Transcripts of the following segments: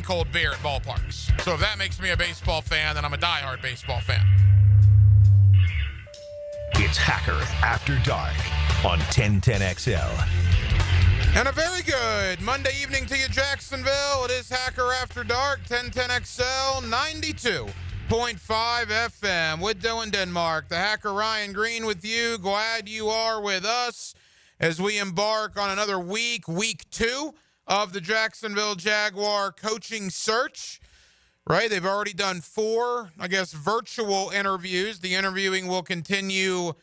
cold beer at ballparks. So if that makes me a baseball fan, then I'm a diehard baseball fan. It's Hacker After Dark on 1010XL. And a very good Monday evening to you, Jacksonville. It is Hacker After Dark, 1010XL, 92.5 FM with Dylan Denmark. The Hacker Ryan Green with you. Glad you are with us as we embark on another week 2 of the Jacksonville Jaguar coaching search. Right, they've already done 4, virtual interviews. The interviewing will continue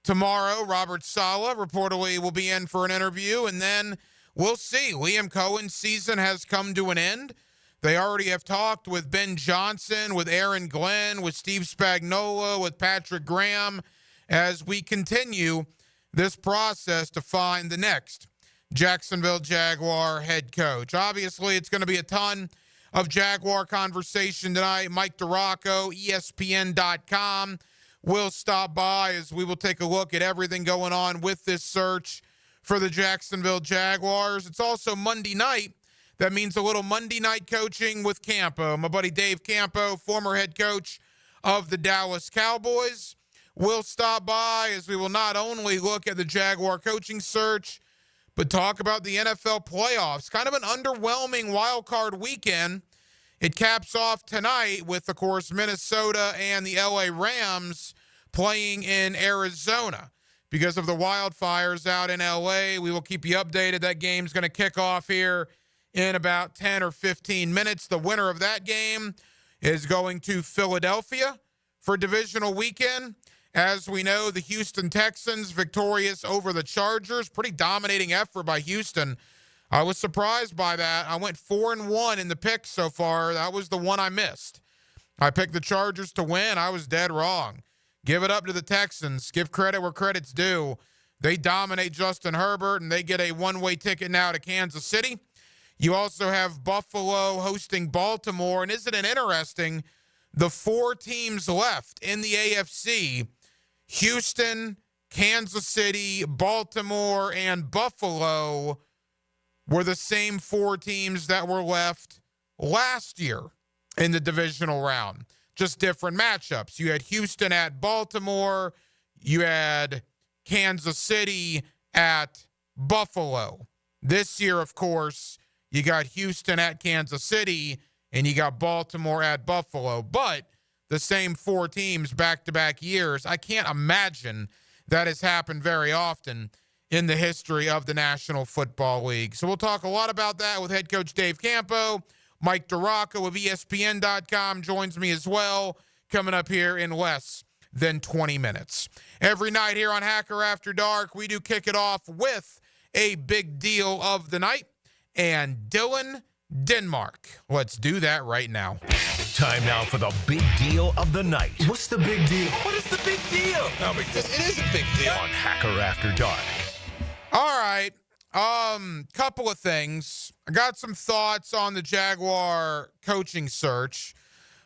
tomorrow. Robert Saleh reportedly will be in for an interview, and then we'll see. Liam Cohen's season has come to an end. They already have talked with Ben Johnson, with Aaron Glenn, with Steve Spagnuolo, with Patrick Graham, as we continue this process to find the next Jacksonville Jaguar head coach. Obviously, it's going to be a ton of Jaguar conversation tonight. Mike DiRocco, ESPN.com, will stop by as we will take a look at everything going on with this search for the Jacksonville Jaguars. It's also Monday night. That means a little Monday night coaching with Campo. My buddy Dave Campo, former head coach of the Dallas Cowboys, will stop by as we will not only look at the Jaguar coaching search, but talk about the NFL playoffs. Kind of an underwhelming wild card weekend. It caps off tonight with, of course, Minnesota and the LA Rams playing in Arizona. Because of the wildfires out in LA, we will keep you updated. That game's going to kick off here in about 10 or 15 minutes. The winner of that game is going to Philadelphia for divisional weekend. As we know, the Houston Texans victorious over the Chargers. Pretty dominating effort by Houston. I was surprised by that. I went 4-1 in the picks so far. That was the one I missed. I picked the Chargers to win. I was dead wrong. Give it up to the Texans. Give credit where credit's due. They dominate Justin Herbert, and they get a one-way ticket now to Kansas City. You also have Buffalo hosting Baltimore. And isn't it interesting? The 4 teams left in the AFC, Houston, Kansas City, Baltimore, and Buffalo, were the same 4 teams that were left last year in the divisional round. Just different matchups. You had Houston at Baltimore. You had Kansas City at Buffalo. This year, of course, you got Houston at Kansas City, and you got Baltimore at Buffalo. But the same 4 teams back-to-back years, I can't imagine that has happened very often in the history of the National Football League. So we'll talk a lot about that with head coach Dave Campo. Mike DiRocco of ESPN.com joins me as well, coming up here in less than 20 minutes. Every night here on Hacker After Dark, we do kick it off with a big deal of the night. And Dylan Denmark. Let's do that right now. Time now for the big deal of the night. What's the big deal? What is the big deal? No big deal. It is a big deal. On Hacker After Dark. All right. Couple of things. I got some thoughts on the Jaguar coaching search,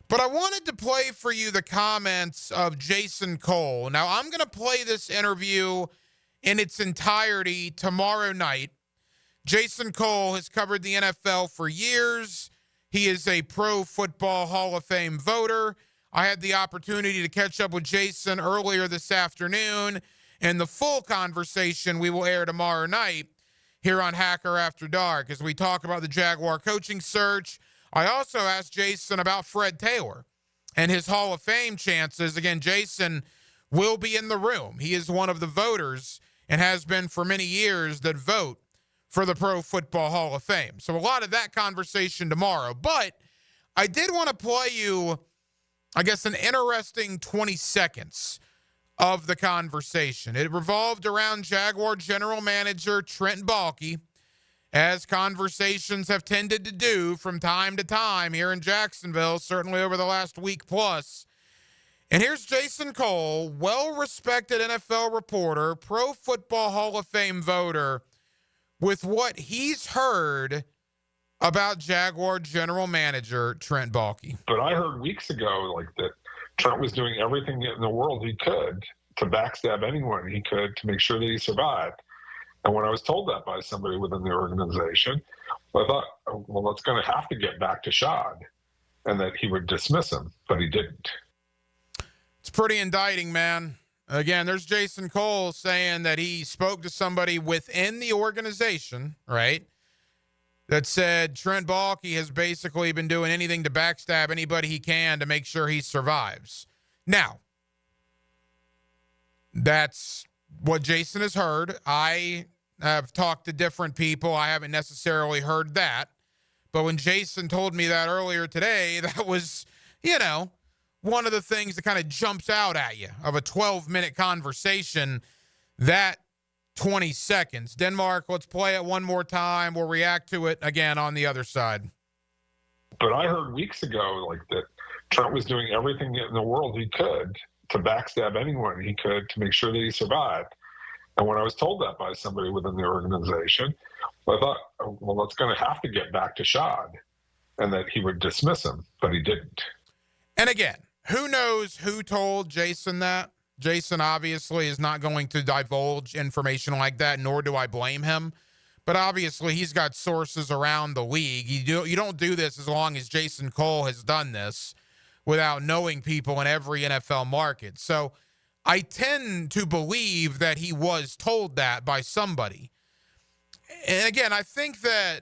but I wanted to play for you the comments of Jason Cole. Now, I'm going to play this interview in its entirety tomorrow night. Jason Cole has covered the NFL for years. He is a Pro Football Hall of Fame voter. I had the opportunity to catch up with Jason earlier this afternoon, and the full conversation we will air tomorrow night here on Hacker After Dark as we talk about the Jaguar coaching search. I also asked Jason about Fred Taylor and his Hall of Fame chances. Again, Jason will be in the room. He is one of the voters and has been for many years that vote for the Pro Football Hall of Fame. So a lot of that conversation tomorrow. But I did want to play you, an interesting 20 seconds of the conversation. It revolved around Jaguar general manager Trent Baalke, as conversations have tended to do from time to time here in Jacksonville, certainly over the last week plus. And here's Jason Cole, well-respected NFL reporter, Pro Football Hall of Fame voter, with what he's heard about Jaguar general manager Trent Baalke. But I heard weeks ago that Trent was doing everything in the world he could to backstab anyone he could to make sure that he survived. And when I was told that by somebody within the organization, I thought, well, it's going to have to get back to Shad, and that he would dismiss him, but he didn't. It's pretty indicting, man. Again, there's Jason Cole saying that he spoke to somebody within the organization, right, that said Trent Baalke has basically been doing anything to backstab anybody he can to make sure he survives. Now, that's what Jason has heard. I have talked to different people. I haven't necessarily heard that. But when Jason told me that earlier today, that was, one of the things that kind of jumps out at you of a 12-minute conversation, that 20 seconds. Denmark, let's play it one more time. We'll react to it again on the other side. But I heard weeks ago, that Trent was doing everything in the world he could to backstab anyone he could to make sure that he survived. And when I was told that by somebody within the organization, I thought, well, it's going to have to get back to Shad, and that he would dismiss him, but he didn't. And again, who knows who told Jason that? Jason obviously is not going to divulge information like that, nor do I blame him. But obviously he's got sources around the league. You don't do this as long as Jason Cole has done this without knowing people in every NFL market. So I tend to believe that he was told that by somebody. And again, I think that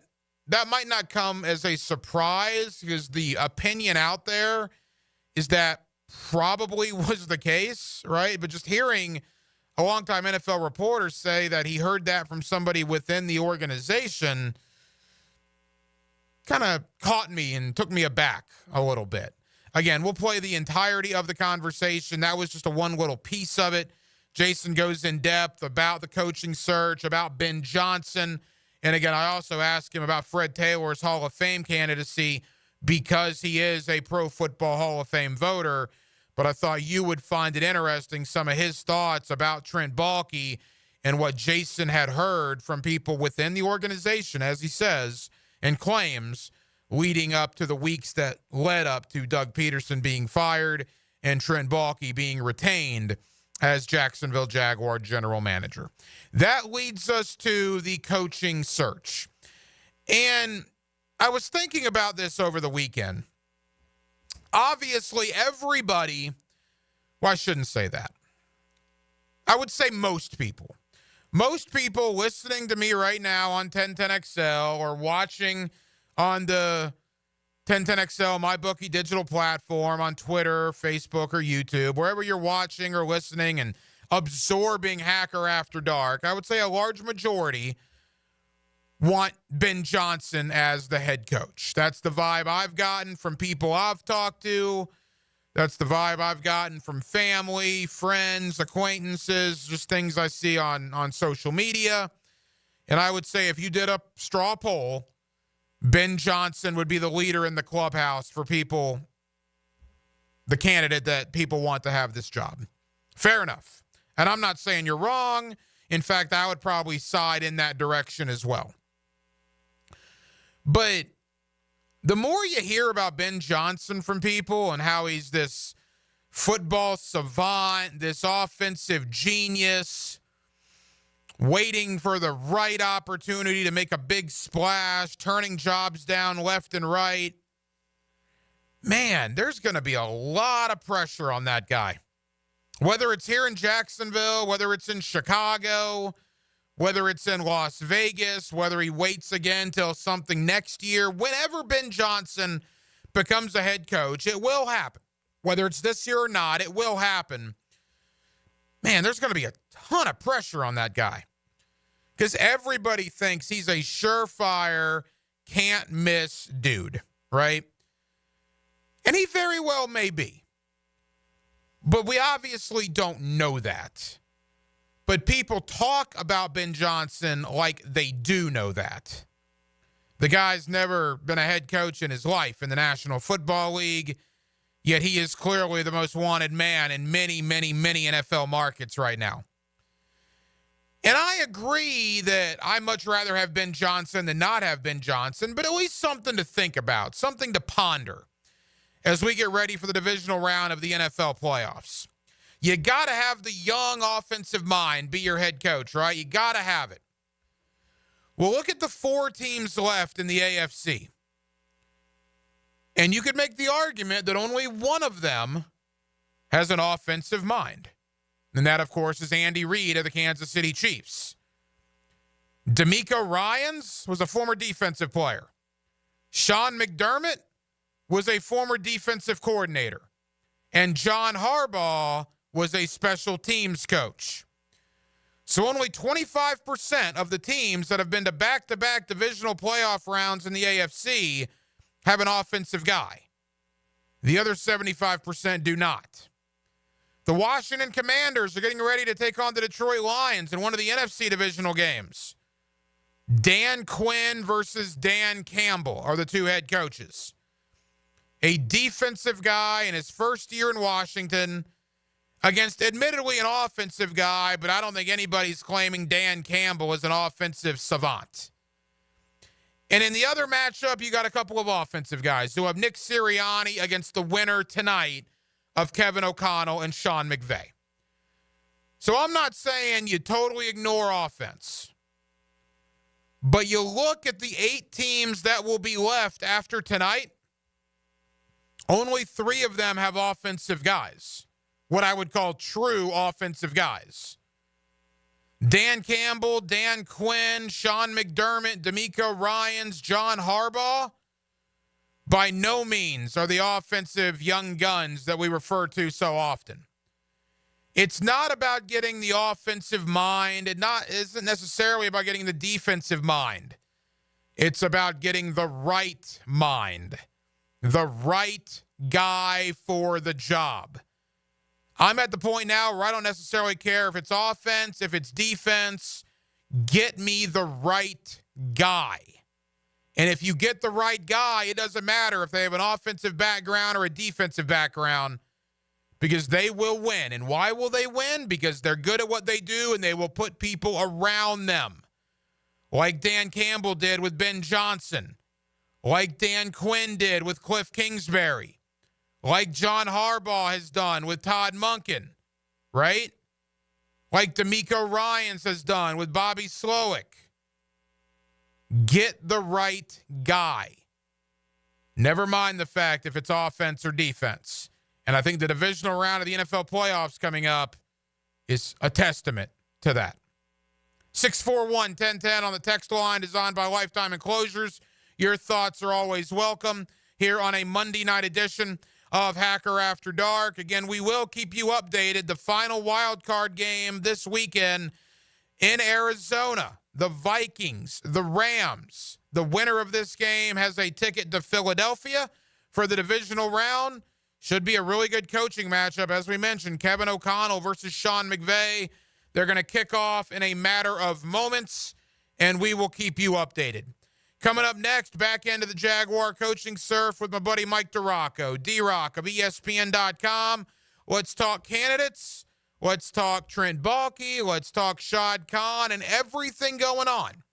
might not come as a surprise, because the opinion out there is that probably was the case, right? But just hearing a longtime NFL reporter say that he heard that from somebody within the organization kind of caught me and took me aback a little bit. Again, we'll play the entirety of the conversation. That was just one little piece of it. Jason goes in depth about the coaching search, about Ben Johnson. And again, I also asked him about Fred Taylor's Hall of Fame candidacy, because he is a Pro Football Hall of Fame voter. But I thought you would find it interesting, some of his thoughts about Trent Baalke and what Jason had heard from people within the organization, as he says and claims, leading up to the weeks that led up to Doug Peterson being fired and Trent Baalke being retained as Jacksonville Jaguar general manager. That leads us to the coaching search. And I was thinking about this over the weekend. Obviously, everybody, well, I shouldn't say that. I would say most people listening to me right now on 1010XL or watching on the 1010XL, MyBookie digital platform, on Twitter, Facebook, or YouTube, wherever you're watching or listening and absorbing Hacker After Dark, I would say a large majority want Ben Johnson as the head coach. That's the vibe I've gotten from people I've talked to. That's the vibe I've gotten from family, friends, acquaintances, just things I see on social media. And I would say if you did a straw poll, Ben Johnson would be the leader in the clubhouse for people, the candidate that people want to have this job. Fair enough. And I'm not saying you're wrong. In fact, I would probably side in that direction as well. But the more you hear about Ben Johnson from people and how he's this football savant, this offensive genius, waiting for the right opportunity to make a big splash, turning jobs down left and right, man, there's going to be a lot of pressure on that guy. Whether it's here in Jacksonville, whether it's in Chicago, whether it's in Las Vegas, whether he waits again till something next year, whenever Ben Johnson becomes a head coach, it will happen. Whether it's this year or not, it will happen. Man, there's going to be a ton of pressure on that guy, because everybody thinks he's a surefire, can't-miss dude, right? And he very well may be. But we obviously don't know that. But people talk about Ben Johnson like they do know that. The guy's never been a head coach in his life in the National Football League, yet he is clearly the most wanted man in many, many, many NFL markets right now. And I agree that I'd much rather have Ben Johnson than not have Ben Johnson, but at least something to think about, something to ponder as we get ready for the divisional round of the NFL playoffs. You got to have the young offensive mind be your head coach, right? You got to have it. Well, look at the 4 teams left in the AFC. And you could make the argument that only one of them has an offensive mind. And that, of course, is Andy Reid of the Kansas City Chiefs. DeMeco Ryans was a former defensive player. Sean McDermott was a former defensive coordinator. And John Harbaugh was a special teams coach. So only 25% of the teams that have been to back-to-back divisional playoff rounds in the AFC have an offensive guy. The other 75% do not. The Washington Commanders are getting ready to take on the Detroit Lions in one of the NFC divisional games. Dan Quinn versus Dan Campbell are the 2 head coaches. A defensive guy in his first year in Washington against admittedly an offensive guy, but I don't think anybody's claiming Dan Campbell is an offensive savant. And in the other matchup, you got a couple of offensive guys. You have Nick Sirianni against the winner tonight of Kevin O'Connell and Sean McVay. So I'm not saying you totally ignore offense, but you look at the 8 teams that will be left after tonight, only 3 of them have offensive guys, what I would call true offensive guys. Dan Campbell, Dan Quinn, Sean McDermott, DeMeco Ryans, John Harbaugh, by no means are the offensive young guns that we refer to so often. It's not about getting the offensive mind. It isn't necessarily about getting the defensive mind. It's about getting the right mind, the right guy for the job. I'm at the point now where I don't necessarily care if it's offense, if it's defense. Get me the right guy. And if you get the right guy, it doesn't matter if they have an offensive background or a defensive background, because they will win. And why will they win? Because they're good at what they do and they will put people around them. Like Dan Campbell did with Ben Johnson. Like Dan Quinn did with Cliff Kingsbury. Like John Harbaugh has done with Todd Monken, right? Like DeMeco Ryans has done with Bobby Slowick. Get the right guy. Never mind the fact if it's offense or defense. And I think the divisional round of the NFL playoffs coming up is a testament to that. 641-1010 on the text line, designed by Lifetime Enclosures. Your thoughts are always welcome here on a Monday night edition of Hacker After Dark. Again, we will keep you updated. The final wild card game this weekend in Arizona. The Vikings, the Rams. The winner of this game has a ticket to Philadelphia for the divisional round. Should be a really good coaching matchup. As we mentioned, Kevin O'Connell versus Sean McVay. They're going to kick off in a matter of moments, and we will keep you updated. Coming up next, back end of the Jaguar coaching surf with my buddy Mike DiRocco, DiRocco of ESPN.com. Let's talk candidates. Let's talk Trent Baalke. Let's talk Shad Khan and everything going on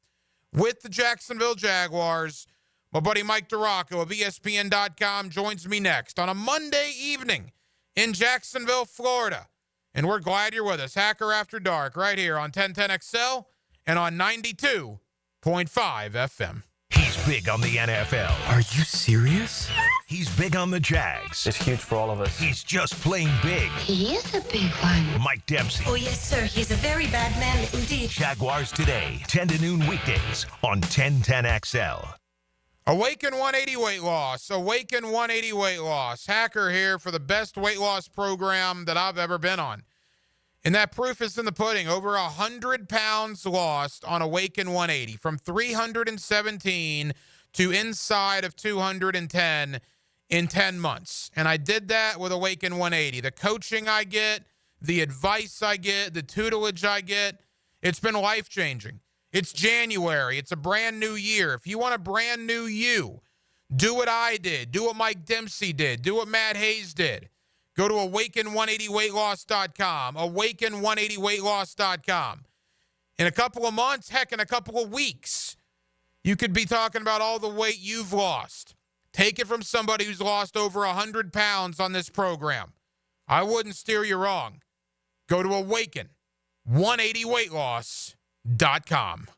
with the Jacksonville Jaguars. My buddy Mike DiRocco of ESPN.com joins me next on a Monday evening in Jacksonville, Florida. And we're glad you're with us. Hacker After Dark right here on 1010XL and on 92.5 FM. He's big on the NFL. Are you serious? He's big on the Jags. It's huge for all of us. He's just plain big. He is a big one. Mike Dempsey. Oh, yes, sir. He's a very bad man indeed. Jaguars Today, 10 to noon weekdays on 1010XL. Awaken 180 weight loss. Awaken 180 weight loss. Hacker here for the best weight loss program that I've ever been on. And that proof is in the pudding. Over 100 pounds lost on Awaken 180, from 317 to inside of 210 in 10 months. And I did that with Awaken 180. The coaching I get, the advice I get, the tutelage I get, it's been life-changing. It's January. It's a brand new year. If you want a brand new you, do what I did. Do what Mike Dempsey did. Do what Matt Hayes did. Go to awaken180weightloss.com, awaken180weightloss.com. In a couple of months, heck, in a couple of weeks, you could be talking about all the weight you've lost. Take it from somebody who's lost over 100 pounds on this program. I wouldn't steer you wrong. Go to awaken180weightloss.com.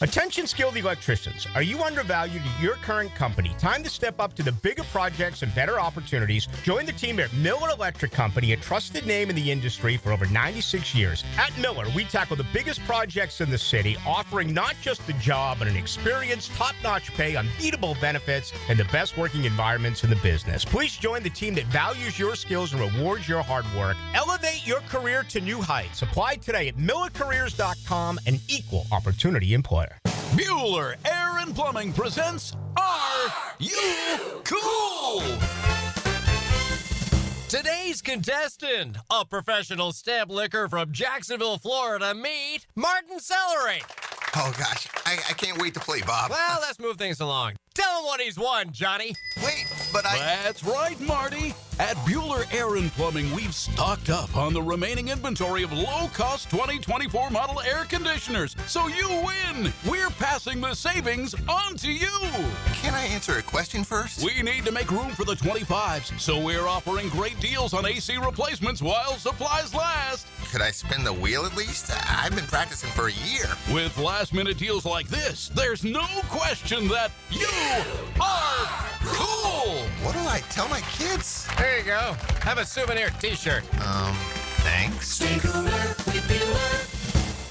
Attention skilled electricians. Are you undervalued at your current company? Time to step up to the bigger projects and better opportunities. Join the team at Miller Electric Company, a trusted name in the industry for over 96 years. At Miller, we tackle the biggest projects in the city, offering not just the job, but an experienced, top-notch pay, unbeatable benefits, and the best working environments in the business. Please join the team that values your skills and rewards your hard work. Elevate your career to new heights. Apply today at millercareers.com, an equal opportunity employer. Bueller Air and Plumbing presents Are You Cool? Today's contestant, a professional stamp licker from Jacksonville, Florida, meet Martin Celery. Oh, gosh. I can't wait to play, Bob. Well, let's move things along. Tell him what he's won, Johnny. Wait, but That's right, Marty. At Bueller Air and Plumbing, we've stocked up on the remaining inventory of low-cost 2024 model air conditioners, so you win. We're passing the savings on to you. Can I answer a question first? We need to make room for the 25s, so we're offering great deals on AC replacements while supplies last. Could I spin the wheel at least? I've been practicing for a year. With last-minute deals like this, there's no question that you are cool. What do I tell my kids? There you go. Have a souvenir t-shirt. Thanks. Stay cooler with Bueller.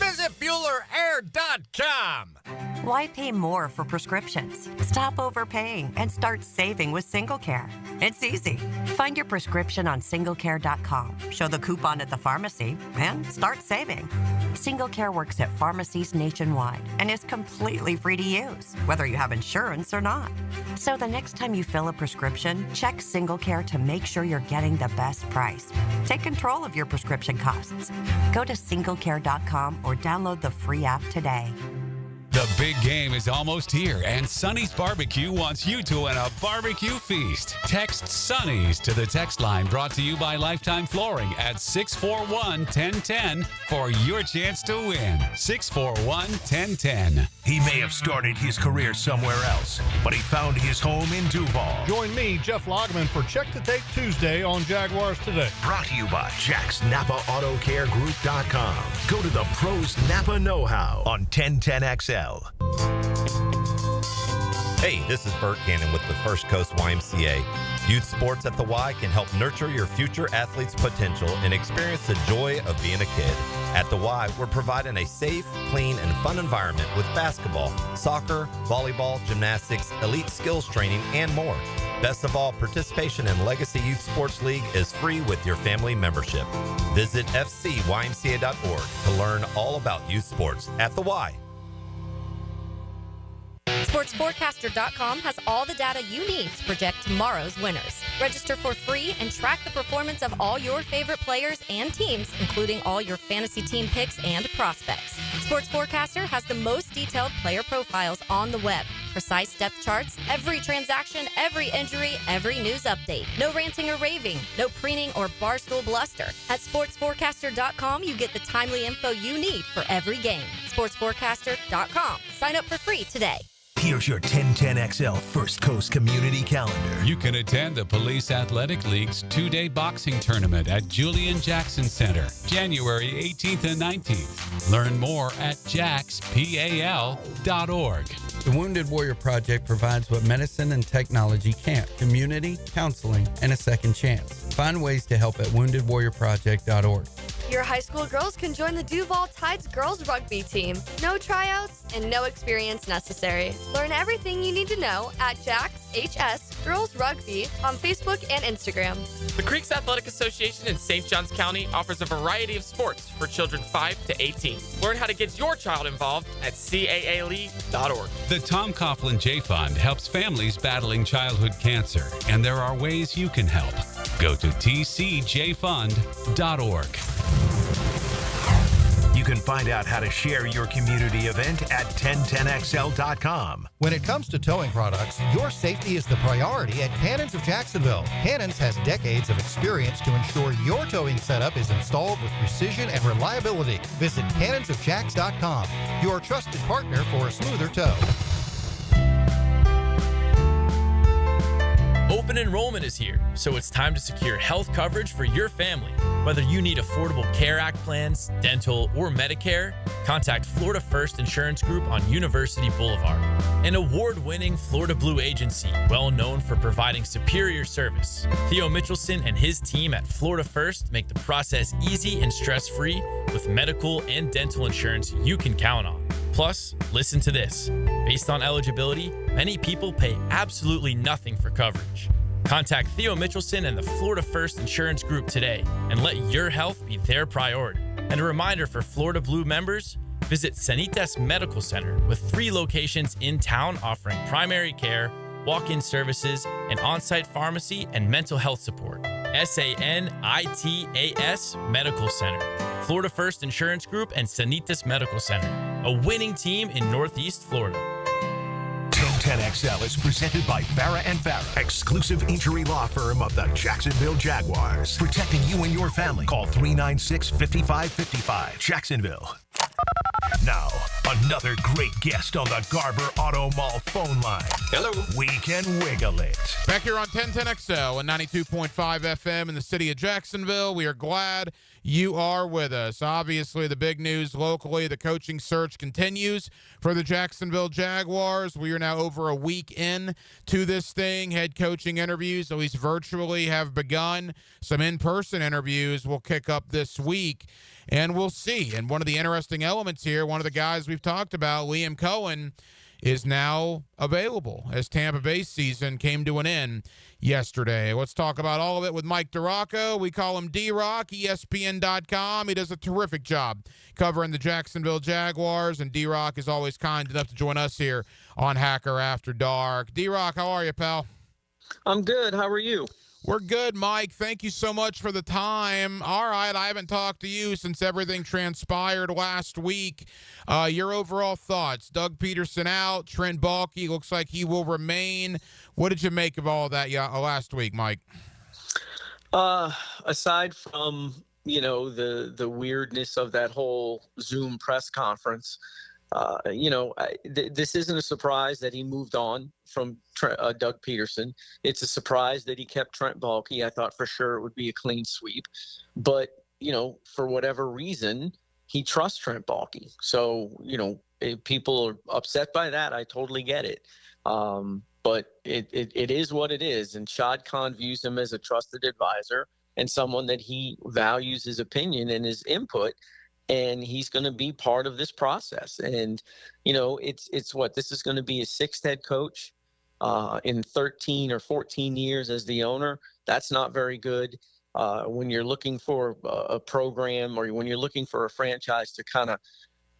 Visit BuellerAir.com. Why pay more for prescriptions? Stop overpaying and start saving with SingleCare. It's easy. Find your prescription on SingleCare.com, show the coupon at the pharmacy, and start saving. SingleCare works at pharmacies nationwide and is completely free to use, whether you have insurance or not. So the next time you fill a prescription, check SingleCare to make sure you're getting the best price. Take control of your prescription costs. Go to SingleCare.com or download the free app today. The big game is almost here, and Sonny's Barbecue wants you to win a barbecue feast. Text Sonny's to the text line brought to you by Lifetime Flooring at 641-1010 for your chance to win. 641-1010. He may have started his career somewhere else, but he found his home in Duval. Join me, Jeff Logman, for Check the Tape Tuesday on Jaguars Today. Brought to you by Jack's Napa Auto Care Group.com. Go to the pros Napa know-how on 1010XL. Hey, this is Bert Gannon with the First Coast YMCA. Youth sports at the Y can help nurture your future athlete's potential and experience the joy of being a kid. At the Y, we're providing a safe, clean, and fun environment with basketball, soccer, volleyball, gymnastics, elite skills training, and more. Best of all, participation in Legacy Youth Sports League is free with your family membership. Visit fcymca.org to learn all about youth sports at the Y. SportsForecaster.com has all the data you need to project tomorrow's winners. Register for free and track the performance of all your favorite players and teams, including all your fantasy team picks and prospects. Sports Forecaster has the most detailed player profiles on the web. Precise depth charts, every transaction, every injury, every news update. No ranting or raving, no preening or barstool bluster. At SportsForecaster.com, you get the timely info you need for every game. SportsForecaster.com. Sign up for free today. Here's your 1010XL First Coast Community Calendar. You can attend the Police Athletic League's two-day boxing tournament at Julian Jackson Center, January 18th and 19th. Learn more at jaxpal.org. The Wounded Warrior Project provides what medicine and technology can't: community, counseling, and a second chance. Find ways to help at woundedwarriorproject.org. Your high school girls can join the Duval Tides girls rugby team. No tryouts and no experience necessary. Learn everything you need to know at Jack's HS Girls Rugby on Facebook and Instagram. The Creeks Athletic Association in St. Johns County offers a variety of sports for children 5 to 18. Learn how to get your child involved at caaleague.org. The Tom Coughlin J Fund helps families battling childhood cancer, and there are ways you can help. Go to tcjfund.org. You can find out how to share your community event at 1010XL.com. When it comes to towing products, your safety is the priority at Cannons of Jacksonville. Cannons has decades of experience to ensure your towing setup is installed with precision and reliability. Visit cannonsofjacks.com, your trusted partner for a smoother tow. Open enrollment is here, so it's time to secure health coverage for your family. Whether you need Affordable Care Act plans, dental, or Medicare, contact Florida First Insurance Group on University Boulevard, an award-winning Florida Blue agency well known for providing superior service. Theo Mitchelson and his team at Florida First make the process easy and stress-free with medical and dental insurance you can count on. Plus, listen to this. Based on eligibility, many people pay absolutely nothing for coverage. Contact Theo Mitchelson and the Florida First Insurance Group today and let your health be their priority. And a reminder for Florida Blue members, visit Sanitas Medical Center with 3 locations in town offering primary care, walk-in services, and on-site pharmacy and mental health support. SANITAS Medical Center, Florida First Insurance Group, and Sanitas Medical Center, a winning team in Northeast Florida. 1010XL is presented by Farah & Farah, exclusive injury law firm of the Jacksonville Jaguars. Protecting you and your family. Call 396-5555. Jacksonville. Now, another great guest on the Garber Auto Mall phone line. Hello. We can wiggle it. Back here on 1010XL and 92.5 FM in the city of Jacksonville. We are glad you are with us. Obviously, the big news locally, the coaching search continues for the Jacksonville Jaguars. We are now over a week in to this thing. Head coaching interviews, at least virtually, have begun. Some in-person interviews will kick up this week, and we'll see. And one of the interesting elements here, one of the guys we've talked about, Liam Cohen, is now available as Tampa Bay's season came to an end yesterday. Let's talk about all of it with Mike DiRocco. We call him D-Rock, ESPN.com. He does a terrific job covering the Jacksonville Jaguars, and D-Rock is always kind enough to join us here on Hacker After Dark. D-Rock, how are you, pal? I'm good. How are you? We're good, Mike. Thank you so much for the time. All right, I haven't talked to you since everything transpired last week. Your overall thoughts? Doug Peterson out, Trent Baalke looks like he will remain. What did you make of all of that last week, Mike? Aside from, the weirdness of that whole Zoom press conference, this isn't a surprise that he moved on from Doug Peterson. It's a surprise that he kept Trent Baalke. I thought for sure it would be a clean sweep. But, for whatever reason, he trusts Trent Baalke. So, if people are upset by that, I totally get it. But it is what it is. And Shad Khan views him as a trusted advisor and someone that he values his opinion and his input. And he's going to be part of this process. And, it's what, this is going to be his 6th head coach in 13 or 14 years as the owner. That's not very good. When you're looking for a program, or when you're looking for a franchise to kind of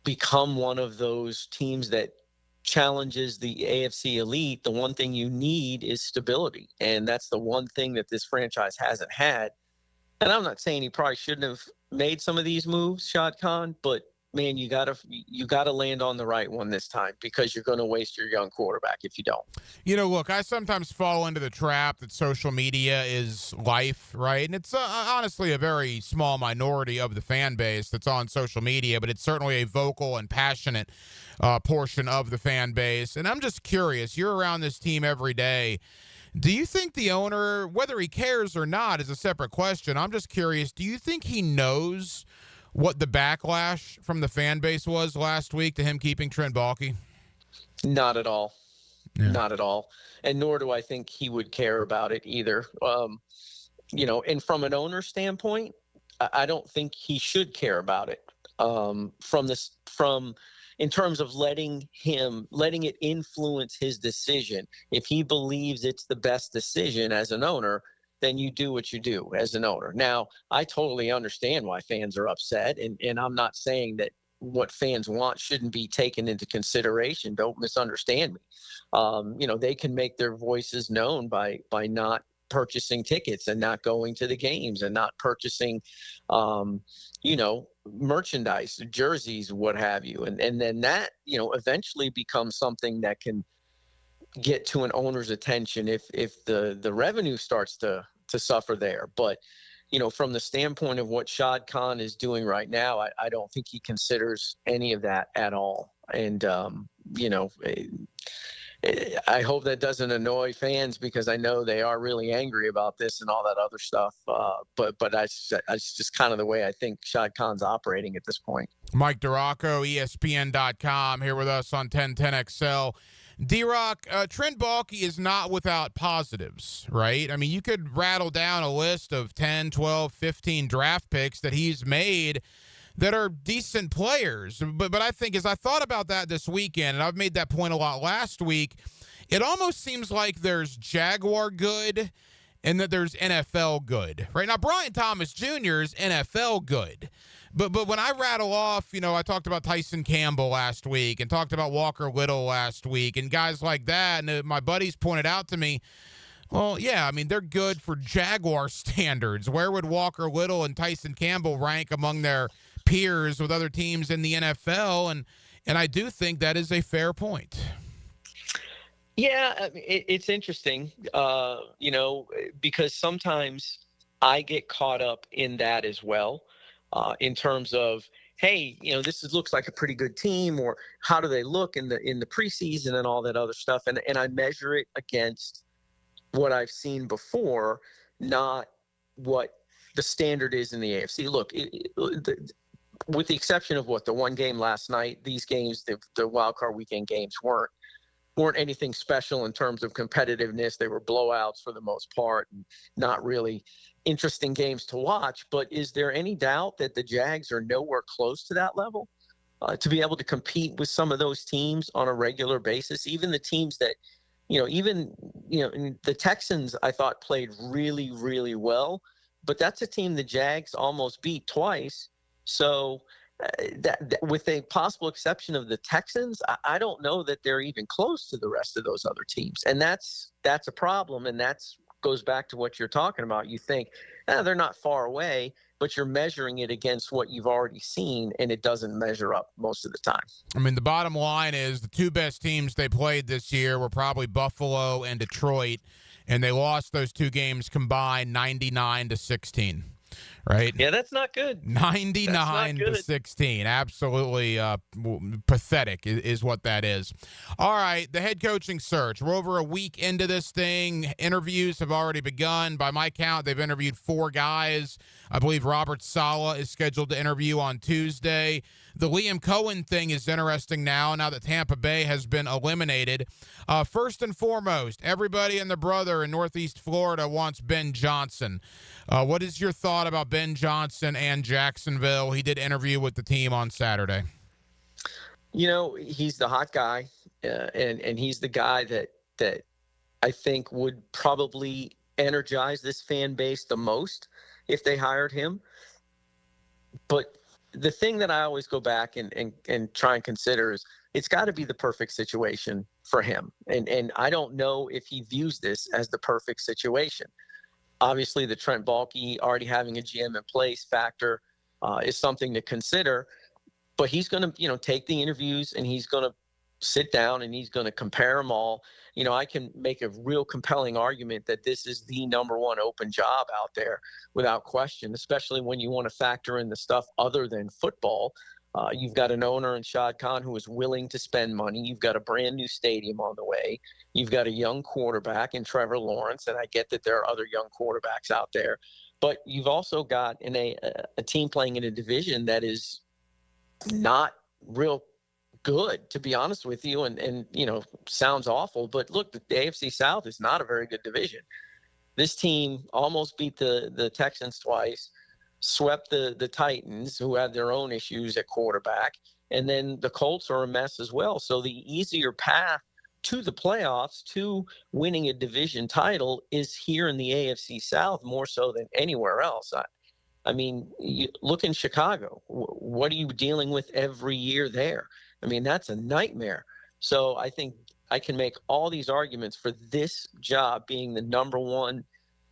become one of those teams that challenges the AFC elite, the one thing you need is stability. And that's the one thing that this franchise hasn't had. And I'm not saying he probably shouldn't have made some of these moves, Shad Khan, but man, you gotta land on the right one this time, because you're going to waste your young quarterback if you don't. Look, I sometimes fall into the trap that social media is life, right? And it's honestly a very small minority of the fan base that's on social media, but it's certainly a vocal and passionate portion of the fan base. And I'm just curious, you're around this team every day. Do you think the owner, whether he cares or not is a separate question, I'm just curious, do you think he knows what the backlash from the fan base was last week to him keeping Trent Baalke? Not at all. Yeah. Not at all. And nor do I think he would care about it either. And from an owner standpoint, I don't think he should care about it. In terms of letting it influence his decision. If he believes it's the best decision as an owner, then you do what you do as an owner. Now, I totally understand why fans are upset, and I'm not saying that what fans want shouldn't be taken into consideration. Don't misunderstand me. They can make their voices known by not purchasing tickets and not going to the games and not purchasing, merchandise, jerseys, what have you. And then that, eventually becomes something that can get to an owner's attention if the revenue starts to suffer there. But, from the standpoint of what Shad Khan is doing right now, I don't think he considers any of that at all. And, I hope that doesn't annoy fans because I know they are really angry about this and all that other stuff. But that's just kind of the way I think Shad Khan's operating at this point. Mike DiRocco, ESPN.com, here with us on 1010XL. D-Rock, Trent Baalke is not without positives, right? I mean, you could rattle down a list of 10, 12, 15 draft picks that he's made that are decent players. But I think as I thought about that this weekend, and I've made that point a lot last week, it almost seems like there's Jaguar good and that there's NFL good, right? Now, Brian Thomas Jr. is NFL good. But when I rattle off, I talked about Tyson Campbell last week and talked about Walker Little last week and guys like that, and my buddies pointed out to me, well, yeah, I mean, they're good for Jaguar standards. Where would Walker Little and Tyson Campbell rank among their peers with other teams in the NFL? And I do think that is a fair point. Yeah, I mean, it's interesting, because sometimes I get caught up in that as well, in terms of, hey, this looks like a pretty good team, or how do they look in the preseason and all that other stuff, and I measure it against what I've seen before, not what the standard is in the AFC. Look, with the exception of the one game last night, these games, the wild card weekend games weren't anything special in terms of competitiveness. They were blowouts for the most part, and not really interesting games to watch. But is there any doubt that the Jags are nowhere close to that level to be able to compete with some of those teams on a regular basis? Even the teams that, the Texans, I thought played really, really well, but that's a team the Jags almost beat twice. So that with a possible exception of the Texans, I don't know that they're even close to the rest of those other teams. And that's a problem. And that's goes back to what you're talking about. You think, they're not far away, but you're measuring it against what you've already seen, and it doesn't measure up most of the time. I mean, the bottom line is the two best teams they played this year were probably Buffalo and Detroit, and they lost those two games combined 99-16. Right? Yeah, that's not good. 99-16. Absolutely pathetic is what that is. All right, the head coaching search. We're over a week into this thing. Interviews have already begun. By my count, they've interviewed 4 guys. I believe Robert Saleh is scheduled to interview on Tuesday. The Liam Cohen thing is interesting now that Tampa Bay has been eliminated. First and foremost, everybody and their brother in Northeast Florida wants Ben Johnson. What is your thought about Ben Johnson and Jacksonville? He did interview with the team on Saturday. He's the hot guy, and he's the guy that I think would probably energize this fan base the most if they hired him. But the thing that I always go back and try and consider is it's got to be the perfect situation for him. And I don't know if he views this as the perfect situation. Obviously, the Trent Baalke already having a GM in place factor is something to consider. But he's going to, take the interviews, and he's going to sit down and he's going to compare them all. I can make a real compelling argument that this is the number one open job out there without question, especially when you want to factor in the stuff other than football. You've got an owner in Shad Khan who is willing to spend money. You've got a brand new stadium on the way. You've got a young quarterback in Trevor Lawrence, and I get that there are other young quarterbacks out there. But you've also got a team playing in a division that is not real good, to be honest with you, and sounds awful, but look, the AFC South is not a very good division. This team almost beat the Texans twice, swept the Titans, who had their own issues at quarterback, and then the Colts are a mess as well. So the easier path to the playoffs, to winning a division title, is here in the AFC South more so than anywhere else. I mean, you look in Chicago. What are you dealing with every year there? I mean, that's a nightmare. So I think I can make all these arguments for this job being the number one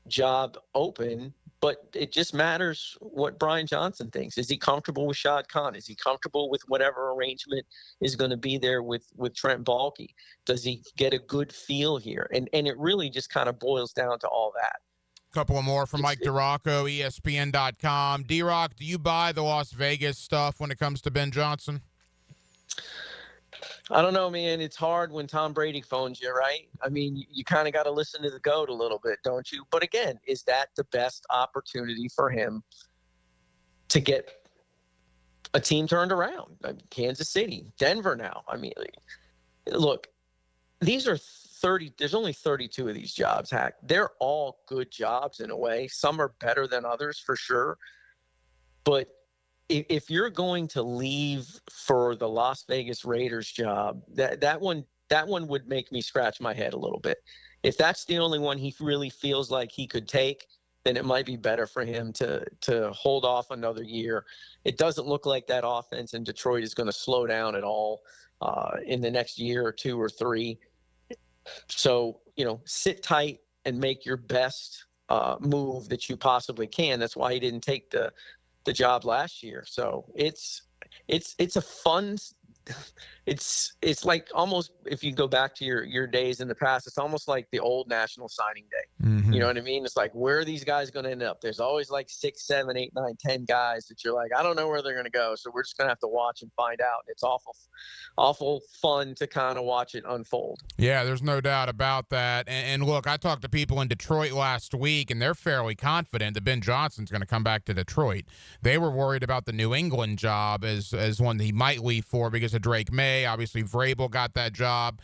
job open, but it just matters what Brian Johnson thinks. Is he comfortable with Shad Khan? Is he comfortable with whatever arrangement is going to be there with Trent Baalke? Does he get a good feel here? And it really just kind of boils down to all that. Couple more from Mike DiRocco, ESPN.com. D-Rock, do you buy the Las Vegas stuff when it comes to Ben Johnson? I don't know, man. It's hard when Tom Brady phones you, right? I mean, you kind of got to listen to the GOAT a little bit, don't you? But again, is that the best opportunity for him to get a team turned around? Kansas City, Denver now. I mean, look, these are 30. There's only 32 of these jobs, Hack. They're all good jobs in a way. Some are better than others for sure. But if you're going to leave for the Las Vegas Raiders job, that one would make me scratch my head a little bit. If that's the only one he really feels like he could take, then it might be better for him to hold off another year. It doesn't look like that offense in Detroit is going to slow down at all in the next year or two or three. So, sit tight and make your best move that you possibly can. That's why he didn't take the job last year. So it's a fun. It's like almost, if you go back to your days in the past, it's almost like the old National Signing Day. Mm-hmm. You know what I mean? It's like, where are these guys going to end up? There's always like 6, 7, 8, 9, 10 guys that you're like, I don't know where they're going to go. So we're just going to have to watch and find out. It's awful fun to kind of watch it unfold. Yeah, there's no doubt about that. And look, I talked to people in Detroit last week, and they're fairly confident that Ben Johnson's going to come back to Detroit. They were worried about the New England job as one that he might leave for because of Drake May. Obviously, Vrabel got that job,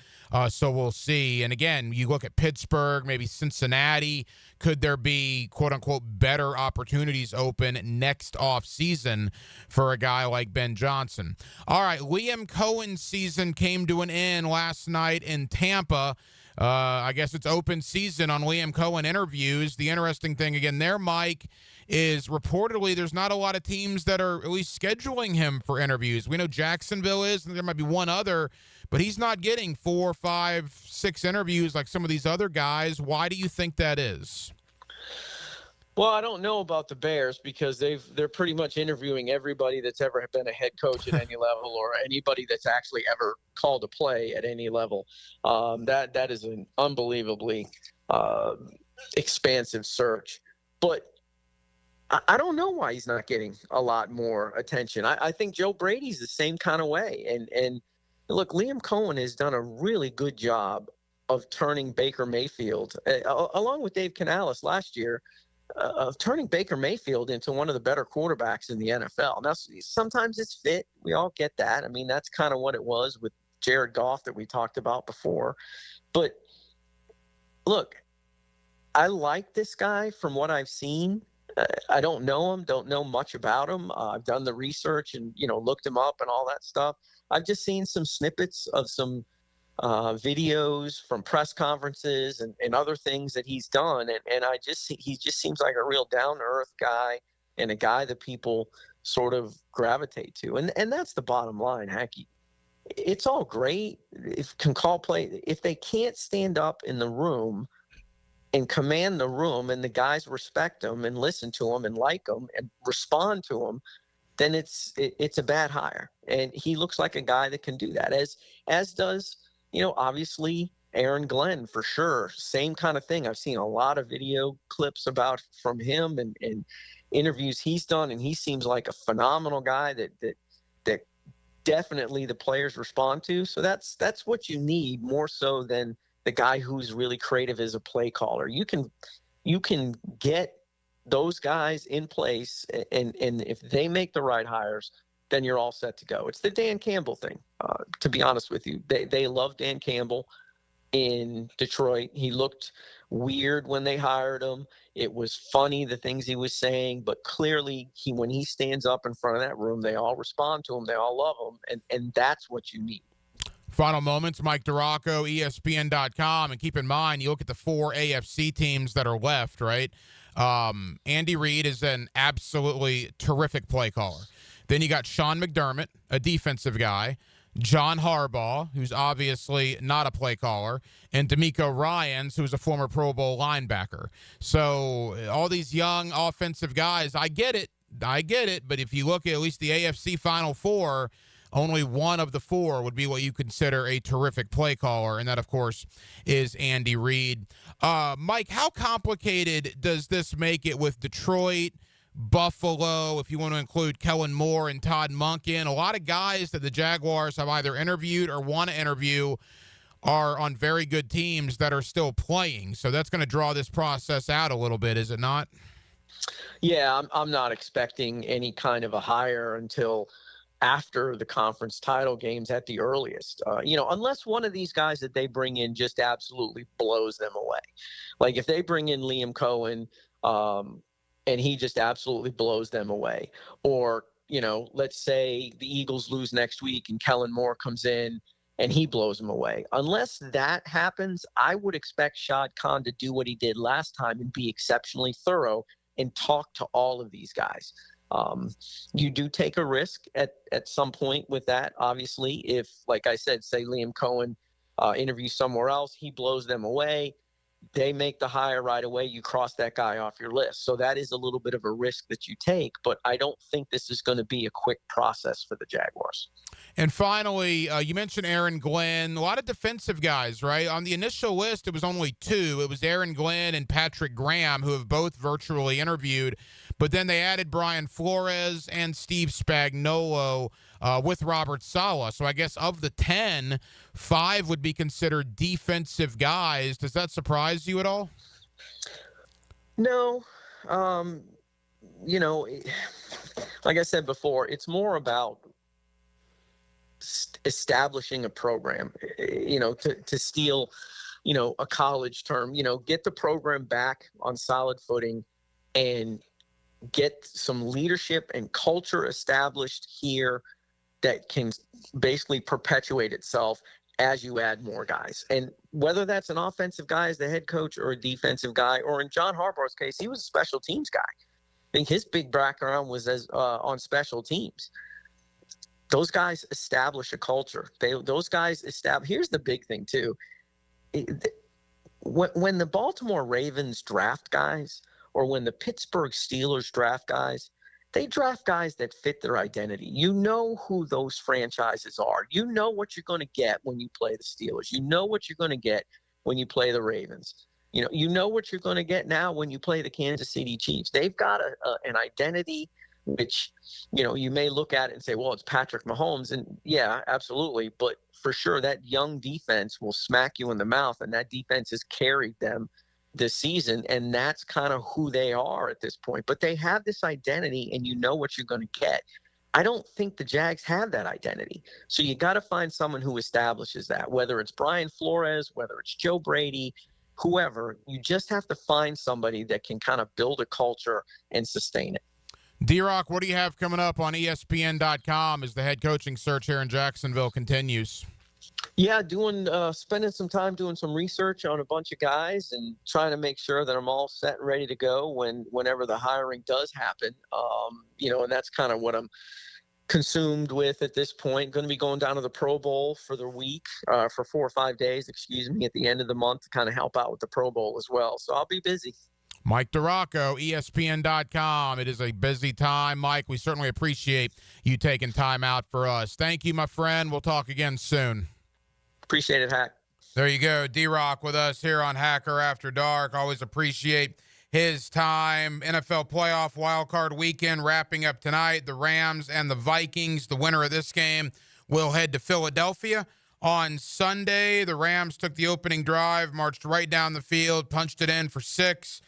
so we'll see. And again, you look at Pittsburgh, maybe Cincinnati. Could there be, quote-unquote, better opportunities open next offseason for a guy like Ben Johnson? All right, Liam Cohen's season came to an end last night in Tampa. I guess it's open season on Liam Cohen interviews. The interesting thing, again, there, Mike, is reportedly there's not a lot of teams that are at least scheduling him for interviews. We know Jacksonville is, and there might be one other, but he's not getting 4, 5, 6 interviews like some of these other guys. Why do you think that is? Well, I don't know about the Bears because they're pretty much interviewing everybody that's ever been a head coach at any level or anybody that's actually ever called a play at any level. That is an unbelievably expansive search. But I don't know why he's not getting a lot more attention. I think Joe Brady's the same kind of way. And look, Liam Cohen has done a really good job of turning Baker Mayfield, along with Dave Canales last year, of turning Baker Mayfield into one of the better quarterbacks in the NFL. Now, sometimes it's fit. We all get that. I mean, that's kind of what it was with Jared Goff that we talked about before. But look, I like this guy from what I've seen. I don't know him, don't know much about him. I've done the research and, looked him up and all that stuff. I've just seen some snippets of some videos from press conferences and other things that he's done. And he just seems like a real down-to-earth guy and a guy that people sort of gravitate to. And that's the bottom line, Hacky. It's all great if can call play. If they can't stand up in the room and command the room and the guys respect them and listen to them and like them and respond to them, then it's a bad hire. And he looks like a guy that can do that, as does, obviously Aaron Glenn for sure. Same kind of thing. I've seen a lot of video clips from him and interviews he's done, and he seems like a phenomenal guy that definitely the players respond to. So that's what you need more so than the guy who's really creative as a play caller. You can get those guys in place, and if they make the right hires, then you're all set to go. It's the Dan Campbell thing, to be honest with you. They love Dan Campbell in Detroit. He looked weird when they hired him. It was funny, the things he was saying, but clearly when he stands up in front of that room, they all respond to him. They all love him, and that's what you need. Final moments, Mike DiRocco, ESPN.com. And keep in mind, you look at the 4 AFC teams that are left, right? Andy Reid is an absolutely terrific play caller. Then you got Sean McDermott, a defensive guy, John Harbaugh, who's obviously not a play caller, and D'Amico Ryans, who's a former Pro Bowl linebacker. So all these young offensive guys, I get it. But if you look at least the AFC Final Four, only one of the 4 would be what you consider a terrific play caller, and that, of course, is Andy Reid. Mike, how complicated does this make it with Detroit, Buffalo, if you want to include Kellen Moore and Todd Monken. A lot of guys that the Jaguars have either interviewed or want to interview are on very good teams that are still playing. So that's going to draw this process out a little bit, is it not? Yeah, I'm not expecting any kind of a hire until after the conference title games at the earliest. Unless one of these guys that they bring in just absolutely blows them away. Like if they bring in Liam Cohen and he just absolutely blows them away, or, let's say the Eagles lose next week and Kellen Moore comes in and he blows them away. Unless that happens, I would expect Shad Khan to do what he did last time and be exceptionally thorough and talk to all of these guys. You do take a risk at some point with that, obviously. If, like I said, say Liam Cohen interviews somewhere else, he blows them away, they make the hire right away, you cross that guy off your list. So that is a little bit of a risk that you take, but I don't think this is going to be a quick process for the Jaguars. And finally, you mentioned Aaron Glenn. A lot of defensive guys, right? On the initial list, it was only two. It was Aaron Glenn and Patrick Graham, who have both virtually interviewed. But then they added Brian Flores and Steve Spagnuolo with Robert Saleh. So I guess of the 10, 5 would be considered defensive guys. Does that surprise you at all? No. Like I said before, it's more about establishing a program, to steal, a college term, get the program back on solid footing and get some leadership and culture established here that can basically perpetuate itself as you add more guys. And whether that's an offensive guy as the head coach or a defensive guy, or in John Harbaugh's case, he was a special teams guy. I think his big background was on special teams. Those guys establish a culture. Those guys establish. Here's the big thing too. When the Baltimore Ravens draft guys, or when the Pittsburgh Steelers draft guys, they draft guys that fit their identity. You know who those franchises are. You know what you're going to get when you play the Steelers. You know what you're going to get when you play the Ravens. You know what you're going to get now when you play the Kansas City Chiefs. They've got an identity which, you may look at it and say, well, it's Patrick Mahomes. And yeah, absolutely. But for sure, that young defense will smack you in the mouth, and that defense has carried them this season. And that's kind of who they are at this point. But they have this identity, and you know what you're going to get. I don't think the Jags have that identity. So you got to find someone who establishes that, whether it's Brian Flores, whether it's Joe Brady, whoever. You just have to find somebody that can kind of build a culture and sustain it. D-Rock, what do you have coming up on ESPN.com as the head coaching search here in Jacksonville continues? Yeah, spending some time doing some research on a bunch of guys and trying to make sure that I'm all set and ready to go whenever the hiring does happen. And that's kind of what I'm consumed with at this point. Going to be going down to the Pro Bowl for the week, for 4 or 5 days, at the end of the month to kind of help out with the Pro Bowl as well. So I'll be busy. Mike DiRocco, ESPN.com. It is a busy time. Mike, we certainly appreciate you taking time out for us. Thank you, my friend. We'll talk again soon. Appreciate it, Hack. There you go. D-Rock with us here on Hacker After Dark. Always appreciate his time. NFL playoff wildcard weekend wrapping up tonight. The Rams and the Vikings. The winner of this game will head to Philadelphia. On Sunday, the Rams took the opening drive, marched right down the field, punched it in for 6.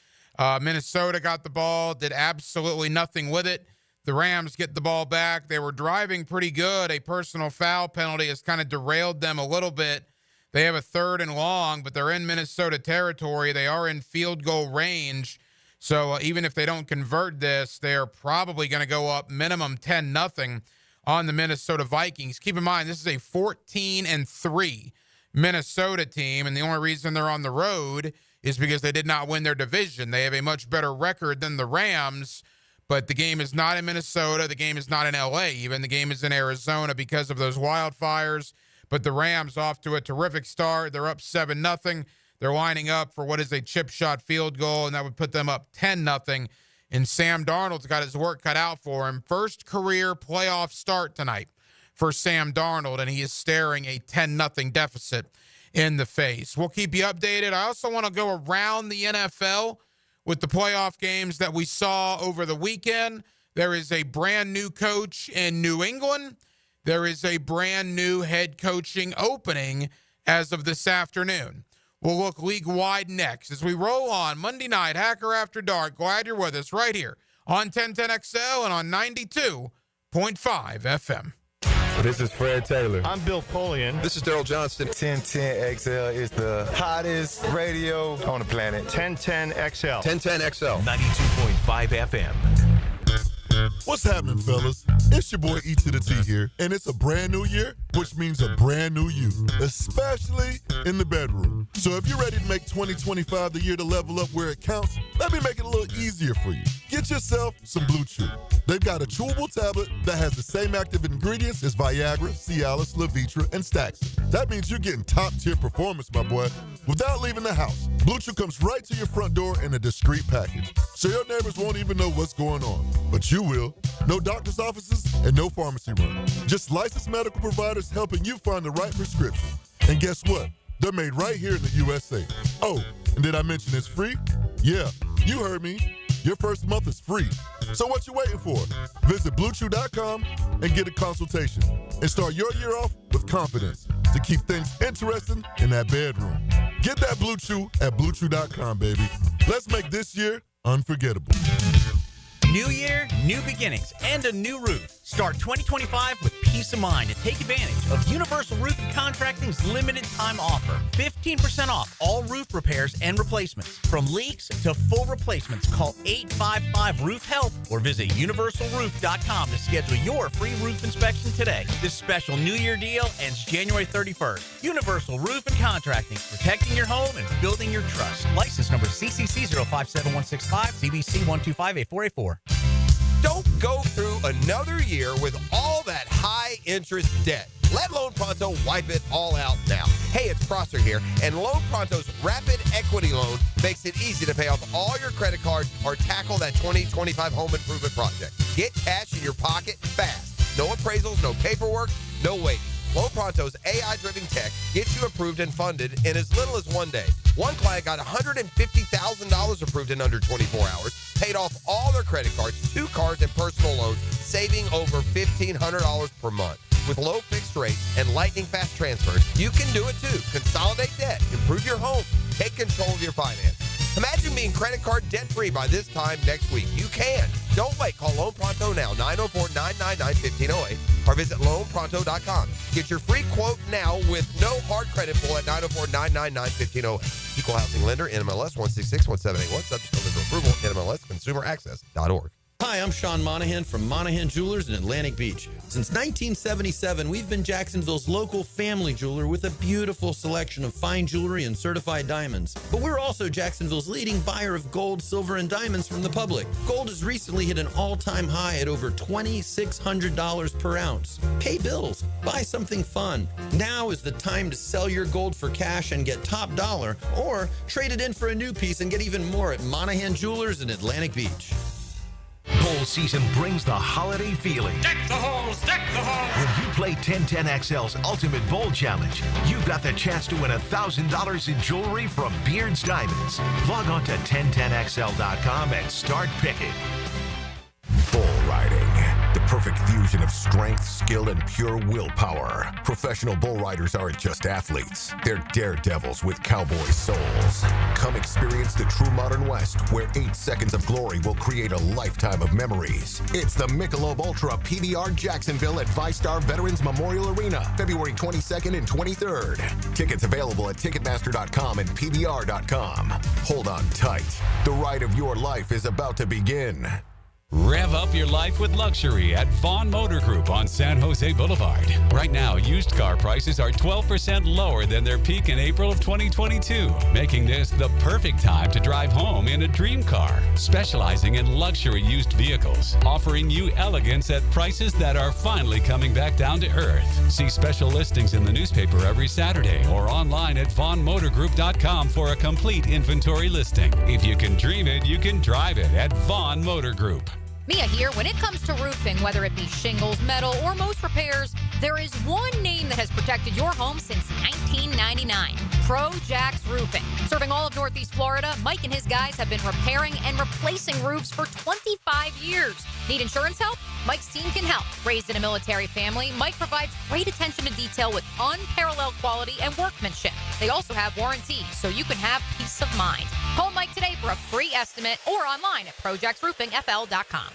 Minnesota got the ball, did absolutely nothing with it. The Rams get the ball back. They were driving pretty good. A personal foul penalty has kind of derailed them a little bit. They have a 3rd and long, but they're in Minnesota territory. They are in field goal range. So even if they don't convert this, they're probably going to go up minimum 10-0 on the Minnesota Vikings. Keep in mind, this is a 14-3 Minnesota team, and the only reason they're on the road is because they did not win their division. They have a much better record than the Rams, but the game is not in Minnesota. The game is not in L.A. even. The game is in Arizona because of those wildfires. But the Rams off to a terrific start. They're up 7-0. They're lining up for what is a chip shot field goal, and that would put them up 10-0. And Sam Darnold's got his work cut out for him. First career playoff start tonight for Sam Darnold, and he is staring a 10-0 deficit in the face. We'll keep you updated. I also want to go around the NFL with the playoff games that we saw over the weekend. There is a brand new coach in New England. There is a brand new head coaching opening as of this afternoon. We'll look league-wide next as we roll on Monday night, Hacker After Dark. Glad you're with us right here on 1010XL and on 92.5 FM. This is Fred Taylor. I'm Bill Polian. This is Daryl Johnston. 1010XL is the hottest radio on the planet. 1010XL. 1010XL. 92.5 FM. What's happening, fellas? It's your boy E to the T here, and it's a brand new year, which means a brand new you, especially in the bedroom. So if you're ready to make 2025 the year to level up where it counts, let me make it a little easier for you. Get yourself some Blue Chew. They've got a chewable tablet that has the same active ingredients as Viagra, Cialis, Levitra, and Staxin. That means you're getting top-tier performance, my boy, without leaving the house. Blue Chew comes right to your front door in a discreet package, so your neighbors won't even know what's going on. But you will. No doctor's offices and no pharmacy run. Just licensed medical providers helping you find the right prescription. And guess what? They're made right here in the USA. Oh, and did I mention it's free? Yeah, you heard me. Your first month is free. So what you waiting for? Visit BlueChew.com and get a consultation. And start your year off with confidence to keep things interesting in that bedroom. Get that Blue Chew at BlueChew.com, baby. Let's make this year unforgettable. New year, new beginnings, and a new roof. Start 2025 with peace of mind and take advantage of Universal Roof and Contracting's limited time offer. 15% off all roof repairs and replacements. From leaks to full replacements, call 855-ROOF-HELP or visit universalroof.com to schedule your free roof inspection today. This special New Year deal ends January 31st. Universal Roof and Contracting, protecting your home and building your trust. License number CCC 057165, CBC 1258484. Don't go through another year with all that high-interest debt. Let Loan Pronto wipe it all out now. Hey, it's Prosser here, and Loan Pronto's Rapid Equity Loan makes it easy to pay off all your credit cards or tackle that 2025 home improvement project. Get cash in your pocket fast. No appraisals, no paperwork, no waiting. Loan Pronto's AI-driven tech gets you approved and funded in as little as 1 day. One client got $150,000 approved in under 24 hours, paid off all their credit cards, 2 cars, and personal loans, saving over $1,500 per month. With low fixed rates and lightning fast transfers, you can do it too. Consolidate debt, improve your home, take control of your finances. Imagine being credit card debt-free by this time next week. You can. Don't wait. Call Loan Pronto now, 904-999-1508, or visit loanpronto.com. Get your free quote now with no hard credit pull at 904-999-1508. Equal housing lender, NMLS 166178. Subject to lender approval, NMLSconsumeraccess.org. Hi, I'm Sean Monahan from Monahan Jewelers in Atlantic Beach. Since 1977, we've been Jacksonville's local family jeweler with a beautiful selection of fine jewelry and certified diamonds. But we're also Jacksonville's leading buyer of gold, silver, and diamonds from the public. Gold has recently hit an all-time high at over $2,600 per ounce. Pay bills. Buy something fun. Now is the time to sell your gold for cash and get top dollar, or trade it in for a new piece and get even more at Monahan Jewelers in Atlantic Beach. Bowl season brings the holiday feeling. Deck the halls, deck the halls. When you play 1010XL's Ultimate Bowl Challenge, you've got the chance to win $1,000 in jewelry from Beard's Diamonds. Log on to 1010XL.com and start picking. Bull riding. The perfect fusion of strength, skill, and pure willpower. Professional bull riders aren't just athletes. They're daredevils with cowboy souls. Come experience the true modern West, where 8 seconds of glory will create a lifetime of memories. It's the Michelob Ultra PBR Jacksonville at ViStar Veterans Memorial Arena, February 22nd and 23rd. Tickets available at Ticketmaster.com and PBR.com. Hold on tight. The ride of your life is about to begin. Rev up your life with luxury at Vaughn Motor Group on San Jose Boulevard. Right now, used car prices are 12% lower than their peak in April of 2022, making this the perfect time to drive home in a dream car. Specializing in luxury used vehicles, offering you elegance at prices that are finally coming back down to earth. See special listings in the newspaper every Saturday or online at VaughnMotorGroup.com for a complete inventory listing. If you can dream it, you can drive it at Vaughn Motor Group. Mia here. When it comes to roofing, whether it be shingles, metal, or most repairs, there is one name that has protected your home since 1999. Pro Jax Roofing. Serving all of Northeast Florida, Mike and his guys have been repairing and replacing roofs for 25 years. Need insurance help? Mike's team can help. Raised in a military family, Mike provides great attention to detail with unparalleled quality and workmanship. They also have warranties, so you can have peace of mind. Call Mike today for a free estimate or online at projectsroofingfl.com.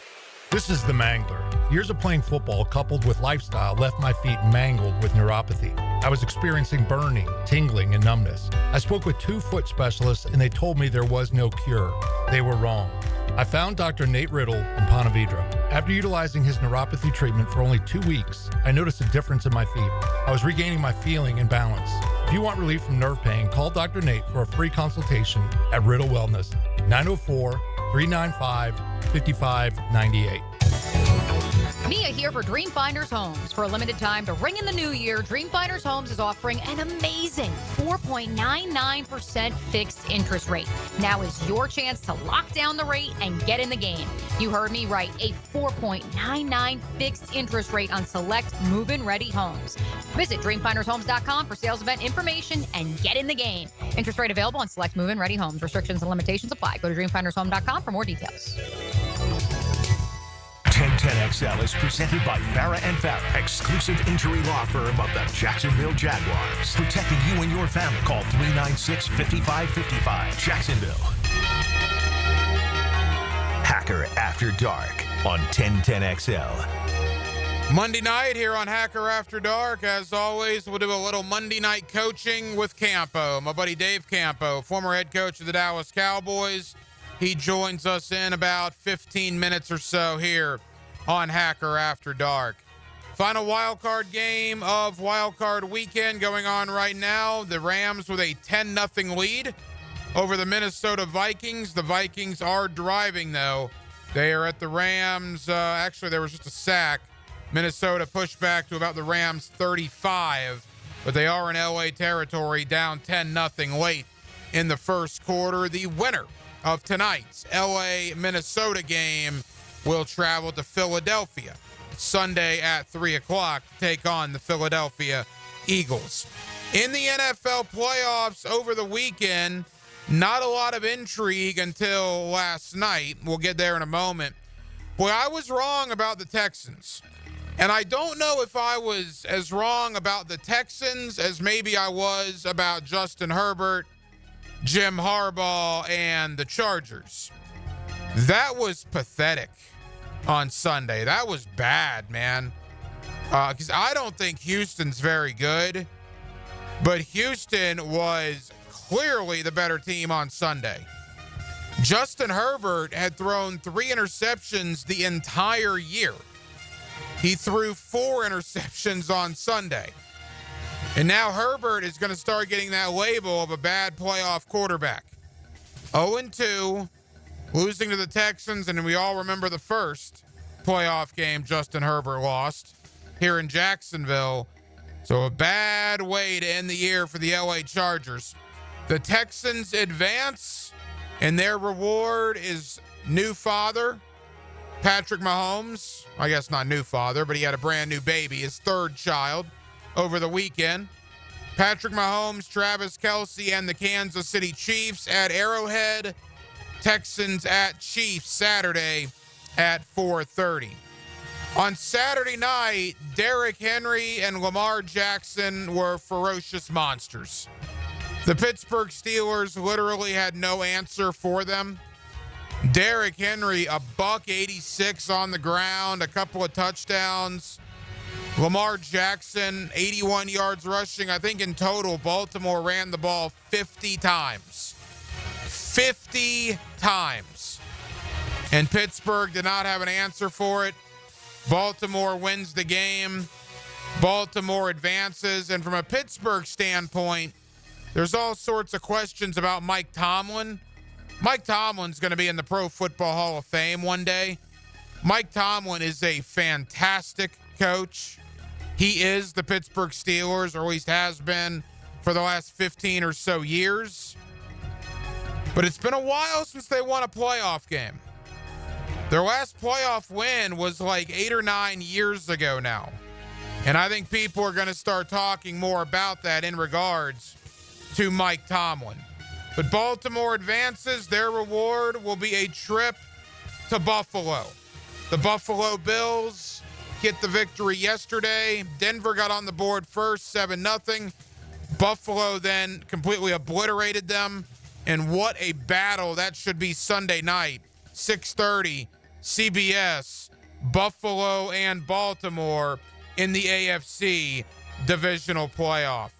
This is the Mangler. Years of playing football coupled with lifestyle left my feet mangled with neuropathy. I was experiencing burning, tingling, and numbness. I spoke with 2 foot specialists and they told me there was no cure. They were wrong. I found Dr. Nate Riddle in Ponte Vedra. After utilizing his neuropathy treatment for only 2 weeks, I noticed a difference in my feet. I was regaining my feeling and balance. If you want relief from nerve pain, call Dr. Nate for a free consultation at Riddle Wellness, 904-395-5598. Mia here for Dreamfinders Homes. For a limited time to ring in the new year, Dreamfinders Homes is offering an amazing 4.99% fixed interest rate. Now is your chance to lock down the rate and get in the game. You heard me right, a 4.99 fixed interest rate on select move-in ready homes. Visit dreamfindershomes.com for sales event information and get in the game. Interest rate available on select move-in ready homes. Restrictions and limitations apply. Go to dreamfindershome.com for more details. 1010XL is presented by Farah and Farah, exclusive injury law firm of the Jacksonville Jaguars. Protecting you and your family. Call 396-5555. Jacksonville. Hacker After Dark on 1010XL. Monday night here on Hacker After Dark. As always, we'll do a little Monday night coaching with Campo. My buddy Dave Campo, former head coach of the Dallas Cowboys. He joins us in about 15 minutes or so here on Hacker After Dark. Final wildcard game of wildcard weekend going on right now. The Rams with a 10-0 lead over the Minnesota Vikings. The Vikings are driving, though. They are at the Rams. Actually, there was just a sack. Minnesota pushed back to about the Rams 35, but they are in LA territory, down 10-0 late in the first quarter. The winner of tonight's LA-Minnesota game will travel to Philadelphia Sunday at 3 o'clock to take on the Philadelphia Eagles. In the NFL playoffs over the weekend, not a lot of intrigue until last night. We'll get there in a moment. Boy, I was wrong about the Texans. And I don't know if I was as wrong about the Texans as maybe I was about Justin Herbert, Jim Harbaugh, and the Chargers. That was pathetic on Sunday. That was bad, man. Because I don't think Houston's very good. But Houston was clearly the better team on Sunday. Justin Herbert had thrown 3 interceptions the entire year. He threw 4 interceptions on Sunday. And now Herbert is going to start getting that label of a bad playoff quarterback. 0-2, losing to the Texans, and we all remember the first playoff game Justin Herbert lost here in Jacksonville. So a bad way to end the year for the LA Chargers. The Texans advance, and their reward is new father, Patrick Mahomes. I guess not new father, but he had a brand new baby, his 3rd child, over the weekend. Patrick Mahomes, Travis Kelce, and the Kansas City Chiefs at Arrowhead. Texans at Chiefs Saturday at 4:30. On Saturday night, Derrick Henry and Lamar Jackson were ferocious monsters. The Pittsburgh Steelers literally had no answer for them. Derrick Henry, a $186 on the ground, a couple of touchdowns. Lamar Jackson, 81 yards rushing. I think in total, Baltimore ran the ball 50 times. 50 times. And Pittsburgh did not have an answer for it. Baltimore wins the game. Baltimore advances. And from a Pittsburgh standpoint, there's all sorts of questions about Mike Tomlin. Mike Tomlin's going to be in the Pro Football Hall of Fame one day. Mike Tomlin is a fantastic coach. He is the Pittsburgh Steelers, or at least has been for the last 15 or so years. But it's been a while since they won a playoff game. Their last playoff win was like 8 or 9 years ago now. And I think people are going to start talking more about that in regards to Mike Tomlin. But Baltimore advances. Their reward will be a trip to Buffalo. The Buffalo Bills get the victory yesterday. Denver got on the board first, 7-0. Buffalo then completely obliterated them. And what a battle that should be Sunday night, 6:30, CBS, Buffalo and Baltimore in the AFC Divisional Playoff.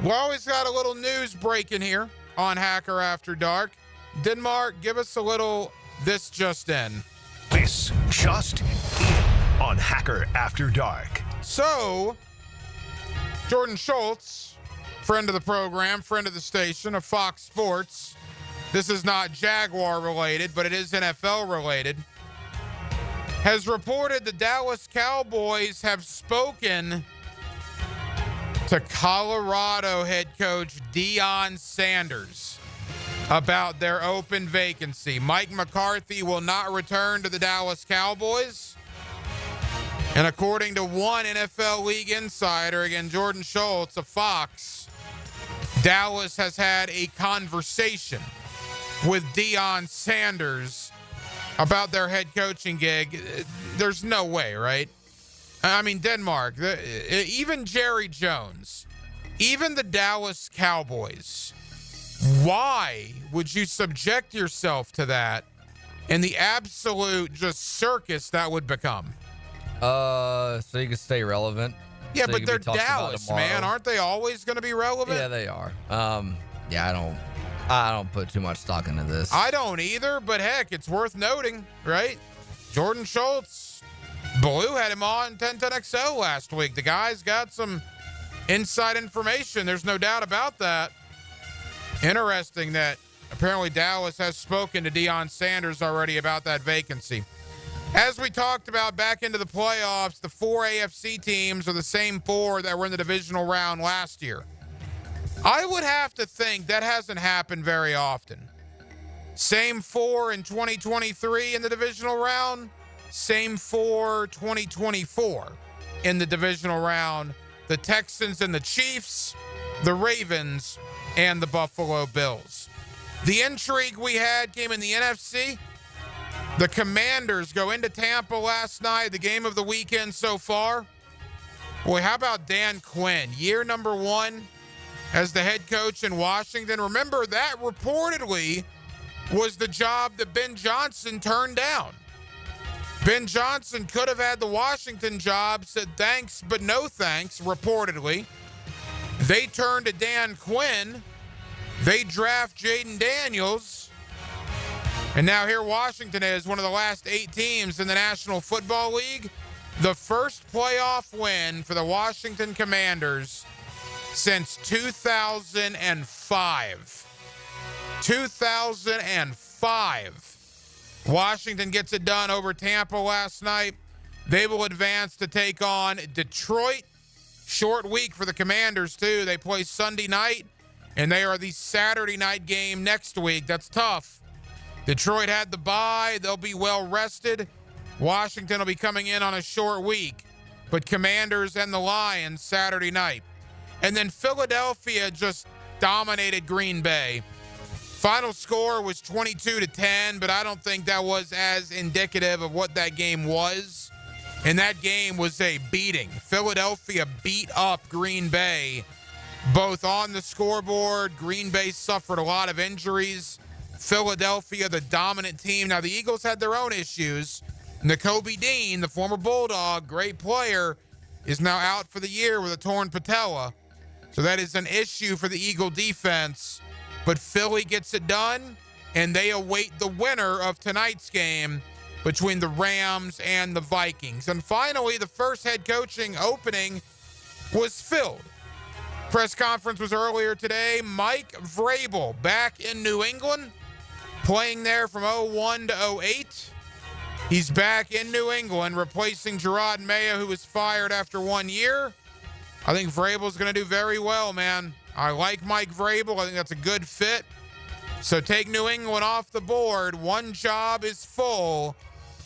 We always got a little news breaking here on Hacker After Dark. Denmark, give us a little This Just In. This Just In on Hacker After Dark. So, Jordan Schultz, friend of the program, friend of the station of Fox Sports. This is not Jaguar related, but it is NFL related. Has reported the Dallas Cowboys have spoken to Colorado head coach Deion Sanders about their open vacancy. Mike McCarthy will not return to the Dallas Cowboys. And according to one NFL League insider, again, Jordan Schultz of Fox, Dallas has had a conversation with Deion Sanders about their head coaching gig. There's no way, right? I mean, Denmark, even Jerry Jones, even the Dallas Cowboys, why would you subject yourself to that and the absolute just circus that would become? So you can stay relevant. Yeah, so but they're Dallas, man. Aren't they always going to be relevant? Yeah, they are. I don't put too much stock into this. I don't either, but heck, it's worth noting, right? Jordan Schultz, Blue had him on 1010XL last week. The guy's got some inside information. There's no doubt about that. Interesting that apparently Dallas has spoken to Deion Sanders already about that vacancy. As we talked about back into the playoffs, the 4 AFC teams are the same 4 that were in the divisional round last year. I would have to think that hasn't happened very often. Same 4 in 2023 in the divisional round, same 4 2024 in the divisional round. The Texans and the Chiefs, the Ravens, and the Buffalo Bills. The intrigue we had came in the NFC. The Commanders go into Tampa last night, the game of the weekend so far. Boy, how about Dan Quinn? Year number 1 as the head coach in Washington. Remember, that reportedly was the job that Ben Johnson turned down. Ben Johnson could have had the Washington job, said thanks, but no thanks, reportedly. They turned to Dan Quinn. They draft Jaden Daniels. And now here Washington is, one of the last 8 teams in the National Football League. The first playoff win for the Washington Commanders since 2005. 2005. Washington gets it done over Tampa last night. They will advance to take on Detroit. Short week for the Commanders, too. They play Sunday night, and they are the Saturday night game next week. That's tough. Detroit had the bye. They'll be well rested. Washington will be coming in on a short week. But Commanders and the Lions Saturday night. And then Philadelphia just dominated Green Bay. Final score was 22-10, but I don't think that was as indicative of what that game was. And that game was a beating. Philadelphia beat up Green Bay, both on the scoreboard. Green Bay suffered a lot of injuries. Philadelphia, the dominant team. Now, the Eagles had their own issues. Nakobe Dean, the former Bulldog, great player, is now out for the year with a torn patella. So that is an issue for the Eagle defense. But Philly gets it done, and they await the winner of tonight's game between the Rams and the Vikings. And finally, the first head coaching opening was filled. Press conference was earlier today. Mike Vrabel back in New England, playing there from 01 to 08. He's back in New England, replacing Gerard Mayo, who was fired after 1 year. I think Vrabel's going to do very well, man. I like Mike Vrabel. I think that's a good fit. So take New England off the board. One job is full,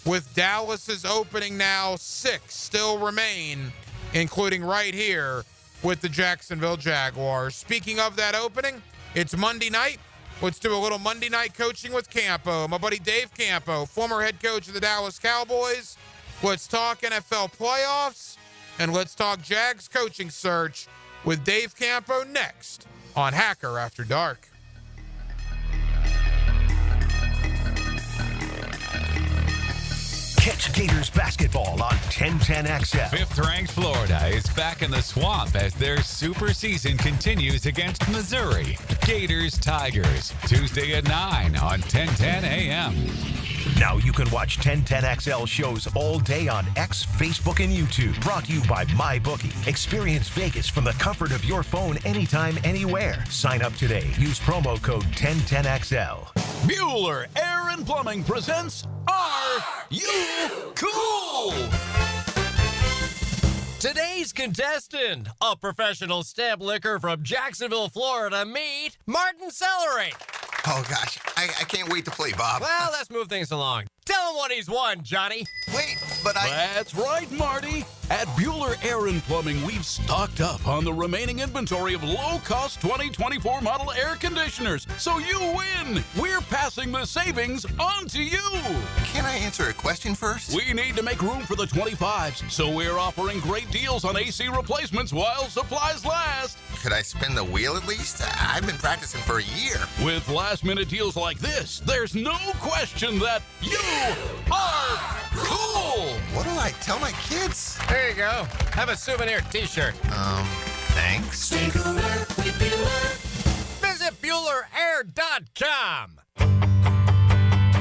with Dallas's opening now. 6 still remain, including right here with the Jacksonville Jaguars. Speaking of that opening, it's Monday night. Let's do a little Monday night coaching with Campo. My buddy Dave Campo, former head coach of the Dallas Cowboys. Let's talk NFL playoffs, and let's talk Jags coaching search with Dave Campo next on Hacker After Dark. Catch Gators basketball on 1010XL. Fifth-ranked Florida is back in the swamp as their super season continues against Missouri. Gators Tigers, Tuesday at 9 on 1010 AM. Now you can watch 1010XL shows all day on X, Facebook, and YouTube. Brought to you by MyBookie. Experience Vegas from the comfort of your phone anytime, anywhere. Sign up today. Use promo code 1010XL. Bueller Air and Plumbing presents Are You Cool? Today's contestant, a professional stamp licker from Jacksonville, Florida, meet Martin Celery. Oh, gosh. I can't wait to play, Bob. Well, let's move things along. Tell him what he's won, Johnny. Wait, but That's right, Marty. At Bueller Air and Plumbing, we've stocked up on the remaining inventory of low-cost 2024 model air conditioners. So you win. We're passing the savings on to you. Can I answer a question first? We need to make room for the 25s, so we're offering great deals on AC replacements while supplies last. Could I spin the wheel at least? I've been practicing for a year. With last-minute deals like this, there's no question that you are cool. What do I tell my kids? There you go. Have a souvenir t-shirt. Thanks. Stay cooler with Bueller. Visit BuellerAir.com.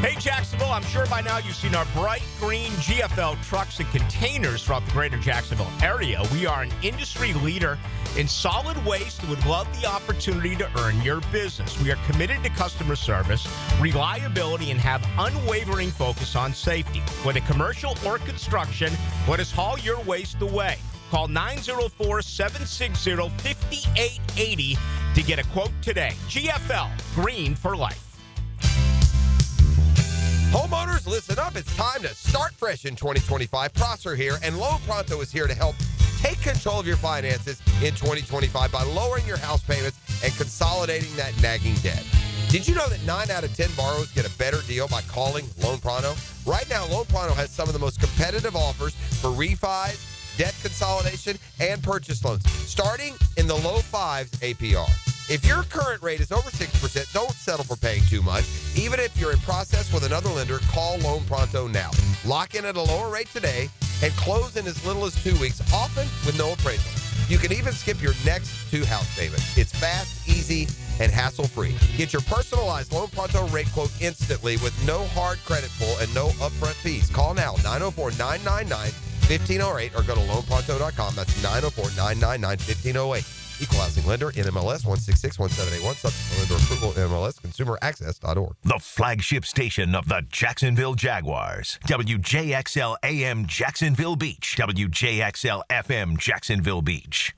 Hey, Jacksonville, I'm sure by now you've seen our bright green GFL trucks and containers throughout the greater Jacksonville area. We are an industry leader in solid waste and would love the opportunity to earn your business. We are committed to customer service, reliability, and have unwavering focus on safety. Whether commercial or construction, let us haul your waste away. Call 904-760-5880 to get a quote today. GFL, green for life. Homeowners, listen up. It's time to start fresh in 2025. Prosser here, and Loan Pronto is here to help take control of your finances in 2025 by lowering your house payments and consolidating that nagging debt. Did you know that 9 out of 10 borrowers get a better deal by calling Loan Pronto? Right now, Loan Pronto has some of the most competitive offers for refis, debt consolidation, and purchase loans, starting in the low 5s APR. If your current rate is over 6%, don't settle for paying too much. Even if you're in process with another lender, call Loan Pronto now. Lock in at a lower rate today and close in as little as 2 weeks, often with no appraisal. You can even skip your next 2 house payments. It's fast, easy, and hassle-free. Get your personalized Loan Pronto rate quote instantly with no hard credit pull and no upfront fees. Call now, 904-999-1508, or go to loanpronto.com. That's 904-999-1508. Equal housing lender, NMLS 16617881, subject to lender approval, NMLS ConsumerAccess.org. The flagship station of the Jacksonville Jaguars. WJXL AM Jacksonville Beach. WJXL FM Jacksonville Beach.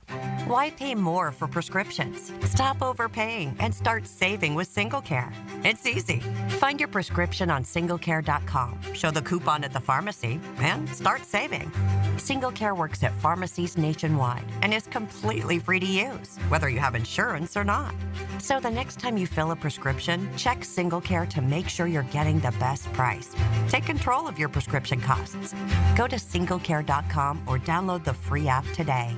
Why pay more for prescriptions? Stop overpaying and start saving with SingleCare. It's easy. Find your prescription on singlecare.com. Show the coupon at the pharmacy and start saving. SingleCare works at pharmacies nationwide and is completely free to use, whether you have insurance or not. So the next time you fill a prescription, check SingleCare to make sure you're getting the best price. Take control of your prescription costs. Go to singlecare.com or download the free app today.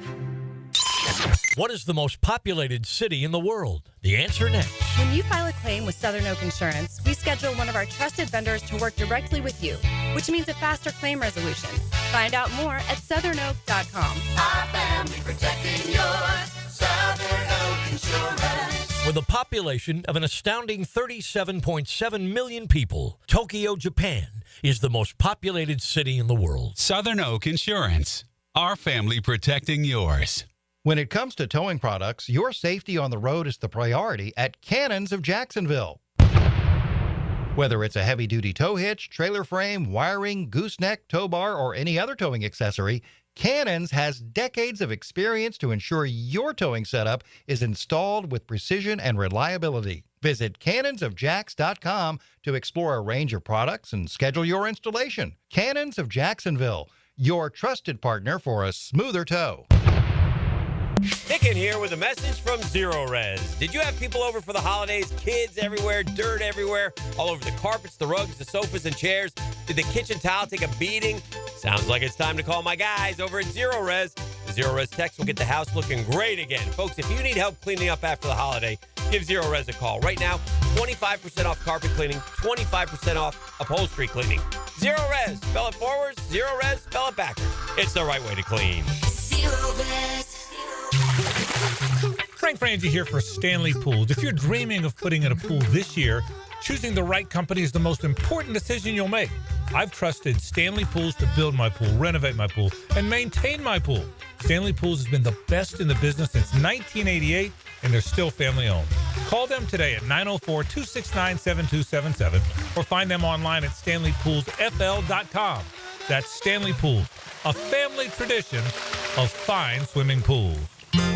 What is the most populated city in the world? The answer next. When you file a claim with Southern Oak Insurance, we schedule one of our trusted vendors to work directly with you, which means a faster claim resolution. Find out more at southernoak.com. Our family protecting yours. Southern Oak Insurance. With a population of an astounding 37.7 million people, Tokyo, Japan is the most populated city in the world. Southern Oak Insurance. Our family protecting yours. When it comes to towing products, your safety on the road is the priority at Cannons of Jacksonville. Whether it's a heavy-duty tow hitch, trailer frame, wiring, gooseneck, tow bar, or any other towing accessory, Cannons has decades of experience to ensure your towing setup is installed with precision and reliability. Visit cannonsofjacks.com to explore a range of products and schedule your installation. Cannons of Jacksonville, your trusted partner for a smoother tow. Nick in here with a message from Zero Res. Did you have people over for the holidays? Kids everywhere, dirt everywhere, all over the carpets, the rugs, the sofas, and chairs. Did the kitchen tile take a beating? Sounds like it's time to call my guys over at Zero Res. The Zero Res techs will get the house looking great again. Folks, if you need help cleaning up after the holiday, give Zero Res a call. Right now, 25% off carpet cleaning, 25% off upholstery cleaning. Zero Res. Spell it forwards. Zero Res. Spell it backwards. It's the right way to clean. Zero Res. Frank Frangie here for Stanley Pools. If you're dreaming of putting in a pool this year, choosing the right company is the most important decision you'll make. I've trusted Stanley Pools to build my pool, renovate my pool, and maintain my pool. Stanley Pools has been the best in the business since 1988, and they're still family-owned. Call them today at 904-269-7277 or find them online at stanleypoolsfl.com. That's Stanley Pools, a family tradition of fine swimming pools.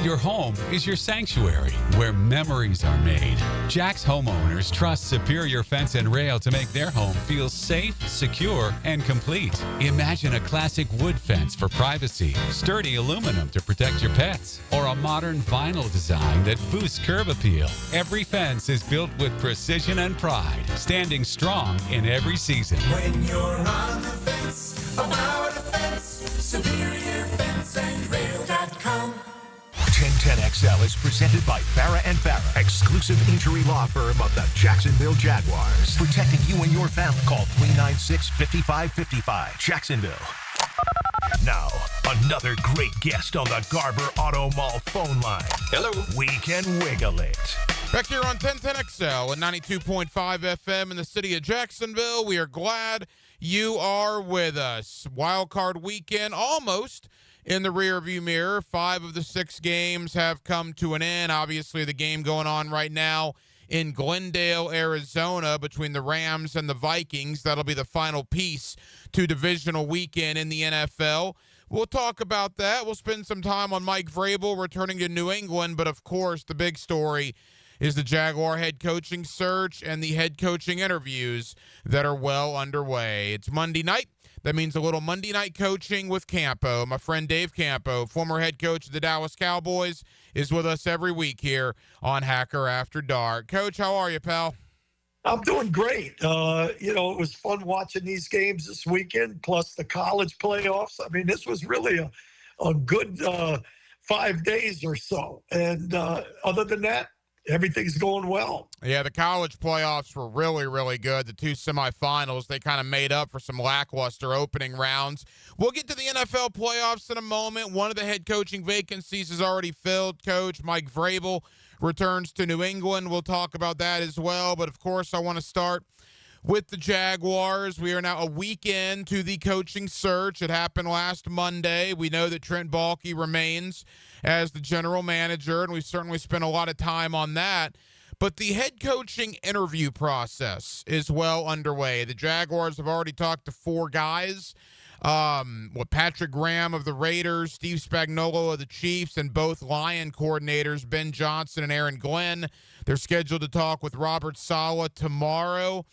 Your home is your sanctuary where memories are made. Jack's homeowners trust Superior Fence and Rail to make their home feel safe, secure, and complete. Imagine a classic wood fence for privacy, sturdy aluminum to protect your pets, or a modern vinyl design that boosts curb appeal. Every fence is built with precision and pride, standing strong in every season. When you're on the fence, about a fence, SuperiorFenceandRail.com. 1010XL is presented by Farah & Farah, exclusive injury law firm of the Jacksonville Jaguars. Protecting you and your family. Call 396-5555. Jacksonville. Now, another great guest on the Garber Auto Mall phone line. Hello. We can wiggle it. Back here on 1010XL at 92.5 FM in the city of Jacksonville. We are glad you are with us. Wild Card weekend almost in the rearview mirror. 5 of the 6 games have come to an end. Obviously, the game going on right now in Glendale, Arizona, between the Rams and the Vikings. That'll be the final piece to divisional weekend in the NFL. We'll talk about that. We'll spend some time on Mike Vrabel returning to New England. But, of course, the big story is the Jaguar head coaching search and the head coaching interviews that are well underway. It's Monday night. That means a little Monday night coaching with Campo. My friend Dave Campo, former head coach of the Dallas Cowboys, is with us every week here on Hacker After Dark. Coach, how are you, pal? I'm doing great. It was fun watching these games this weekend, plus the college playoffs. I mean, this was really a good 5 days or so. And other than that, everything's going well. Yeah, the college playoffs were really, really good. The 2 semifinals, they kind of made up for some lackluster opening rounds. We'll get to the NFL playoffs in a moment. One of the head coaching vacancies is already filled. Coach Mike Vrabel returns to New England. We'll talk about that as well. But, of course, I want to start with the Jaguars. We are now a week into the coaching search. It happened last Monday. We know that Trent Baalke remains as the general manager, and we've certainly spent a lot of time on that. But the head coaching interview process is well underway. The Jaguars have already talked to 4 guys. Patrick Graham of the Raiders, Steve Spagnuolo of the Chiefs, and both Lion coordinators, Ben Johnson and Aaron Glenn. They're scheduled to talk with Robert Saleh tomorrow.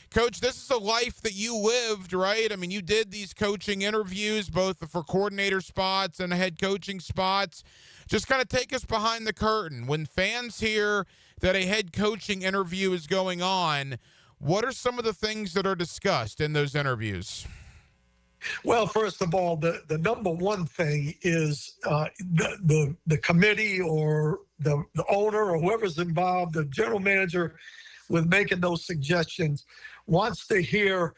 Coach, this is a life that you lived, right? I mean, you did these coaching interviews, both for coordinator spots and head coaching spots. Just kind of take us behind the curtain. When fans hear that a head coaching interview is going on, what are some of the things that are discussed in those interviews? Well, first of all, the number one thing is the committee or the owner or whoever's involved, the general manager, with making those suggestions, wants to hear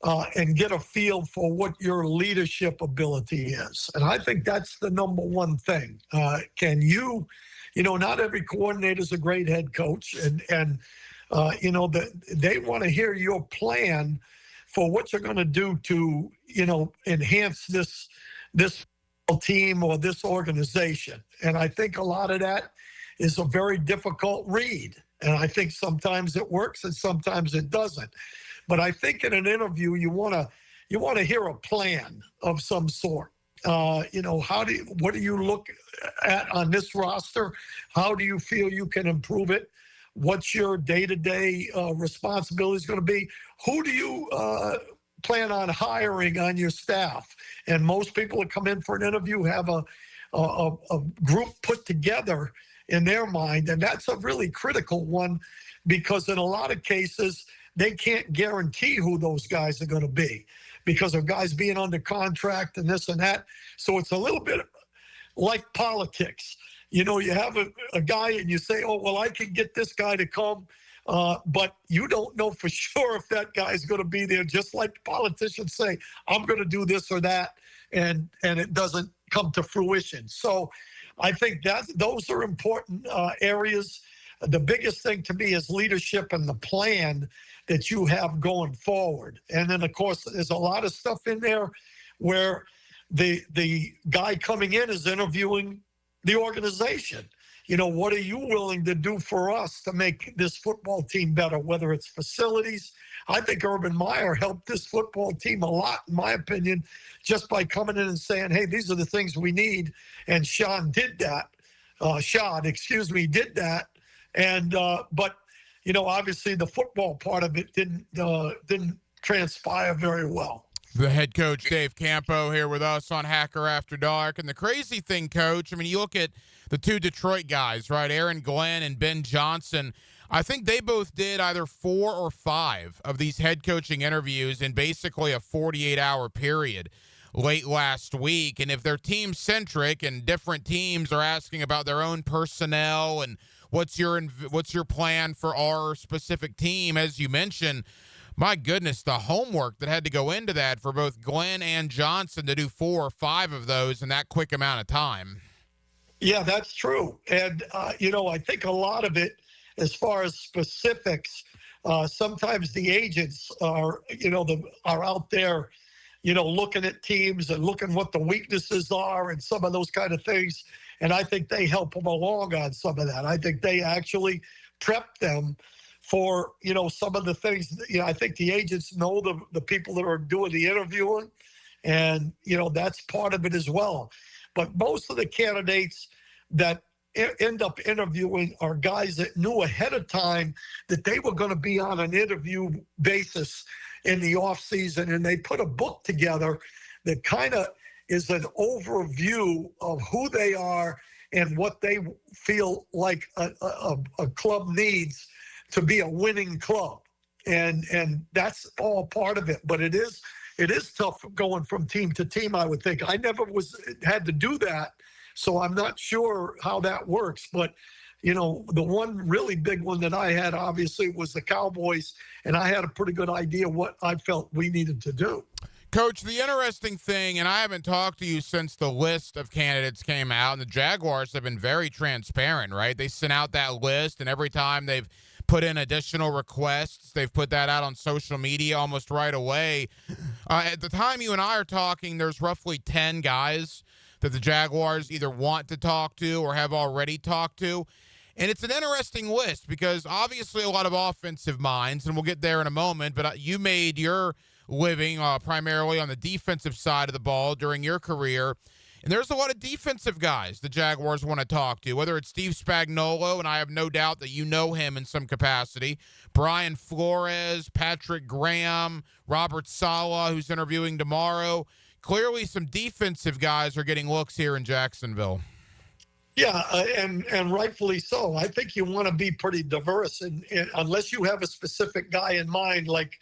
and get a feel for what your leadership ability is. And I think that's the number one thing. Can you, not every coordinator is a great head coach, and they want to hear your plan for what you're going to do to, enhance this team or this organization. And I think a lot of that is a very difficult read. And I think sometimes it works and sometimes it doesn't. But I think in an interview, you want to hear a plan of some sort. What do you look at on this roster? How do you feel you can improve it? What's your day-to-day responsibilities going to be? Who do you plan on hiring on your staff? And most people that come in for an interview have a a group put together in their mind. And that's a really critical one because in a lot of cases, they can't guarantee who those guys are going to be because of guys being under contract and this and that. So it's a little bit like politics. You know, you have a guy and you say, oh, well, I can get this guy to come. But you don't know for sure if that guy is going to be there, just like politicians say, I'm going to do this or that, and it doesn't come to fruition. So I think that those are important areas. The biggest thing to me is leadership and the plan that you have going forward. And then, of course, there's a lot of stuff in there where the guy coming in is interviewing the organization. You know, what are you willing to do for us to make this football team better, whether it's facilities? I think Urban Meyer helped this football team a lot, in my opinion, just by coming in and saying, hey, these are the things we need. And Shad did that. And, but, you know, obviously the football part of it didn't transpire very well. The head coach, Dave Campo, here with us on Hacker After Dark. And the crazy thing, Coach, I mean, you look at the two Detroit guys, right, Aaron Glenn and Ben Johnson. I think they both did either 4 or 5 of these head coaching interviews in basically a 48-hour period late last week. And if they're team-centric and different teams are asking about their own personnel and what's your plan for our specific team, as you mentioned, my goodness, the homework that had to go into that for both Glenn and Johnson to do 4 or 5 of those in that quick amount of time. Yeah, that's true. And, you know, I think a lot of it, as far as specifics, sometimes the agents are, you know, are out there, you know, looking at teams and looking what the weaknesses are and some of those kind of things. And I think they help them along on some of that. I think they actually prep them for, you know, some of the things. You know, I think the agents know the people that are doing the interviewing, and, you know, that's part of it as well. But most of the candidates that end up interviewing are guys that knew ahead of time that they were going to be on an interview basis in the off season, and they put a book together that kind of is an overview of who they are and what they feel like a club needs to be a winning club. And that's all part of it. But it is tough going from team to team, I would think. I never had to do that, so I'm not sure how that works. But, you know, the one really big one that I had, obviously, was the Cowboys, and I had a pretty good idea what I felt we needed to do. Coach, the interesting thing, and I haven't talked to you since the list of candidates came out, and the Jaguars have been very transparent, right? They sent out that list, and every time they've put in additional requests, they've put that out on social media almost right away. At the time you and I are talking, there's roughly 10 guys that the Jaguars either want to talk to or have already talked to. And it's an interesting list because obviously a lot of offensive minds, and we'll get there in a moment, but you made your living primarily on the defensive side of the ball during your career. And there's a lot of defensive guys the Jaguars want to talk to, whether it's Steve Spagnuolo, and I have no doubt that you know him in some capacity, Brian Flores, Patrick Graham, Robert Saleh, who's interviewing tomorrow. Clearly some defensive guys are getting looks here in Jacksonville. Yeah, and rightfully so. I think you want to be pretty diverse, and unless you have a specific guy in mind, like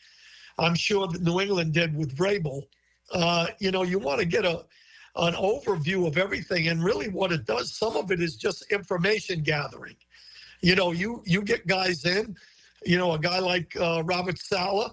I'm sure that New England did with Vrabel, you know, you want to get an overview of everything. And really what it does, some of it is just information gathering. You know, you get guys in, you know, a guy like Robert Saleh,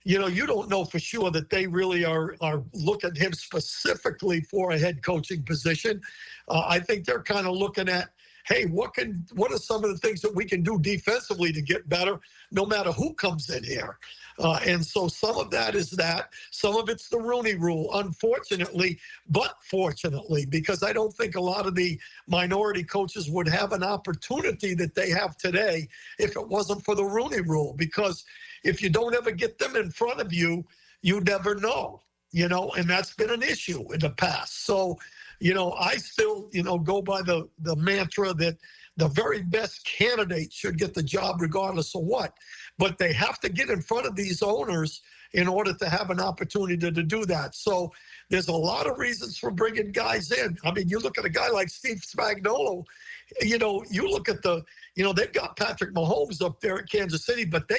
you know, you don't know for sure that they really are looking at him specifically for a head coaching position. I think they're kind of looking at, hey, what are some of the things that we can do defensively to get better, no matter who comes in here? And so some of that is that. Some of it's the Rooney Rule, unfortunately, but fortunately, because I don't think a lot of the minority coaches would have an opportunity that they have today if it wasn't for the Rooney Rule. Because if you don't ever get them in front of you, you never know, you know, and that's been an issue in the past. So, you know, I still, you know, go by the mantra that the very best candidate should get the job regardless of what. But they have to get in front of these owners in order to have an opportunity to do that. So there's a lot of reasons for bringing guys in. I mean, you look at a guy like Steve Spagnuolo, you look at they've got Patrick Mahomes up there at Kansas City, but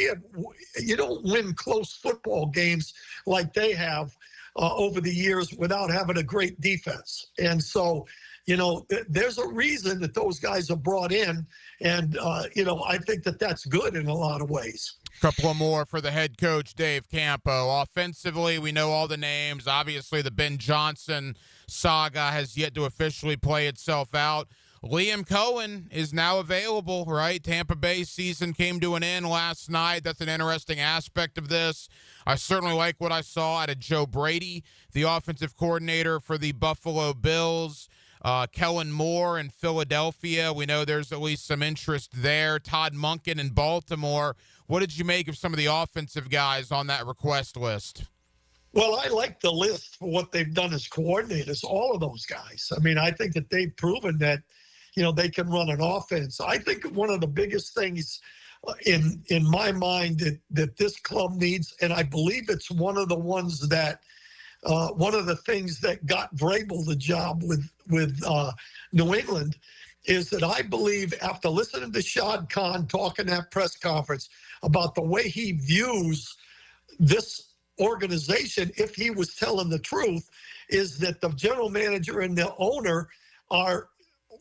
you don't win close football games like they have over the years without having a great defense. And so, there's a reason that those guys are brought in. And, I think that that's good in a lot of ways. Couple more for the head coach, Dave Campo. Offensively, we know all the names. Obviously, the Ben Johnson saga has yet to officially play itself out. Liam Cohen is now available, right? Tampa Bay season came to an end last night. That's an interesting aspect of this. I certainly like what I saw out of Joe Brady, the offensive coordinator for the Buffalo Bills. Kellen Moore in Philadelphia. We know there's at least some interest there. Todd Monken in Baltimore. What did you make of some of the offensive guys on that request list? Well, I like the list for what they've done as coordinators, all of those guys. I mean, I think that they've proven that, they can run an offense. I think one of the biggest things in my mind that this club needs, and I believe it's one of the ones that one of the things that got Vrabel the job with New England is that I believe after listening to Shad Khan talking at press conference about the way he views this organization, if he was telling the truth, is that the general manager and the owner are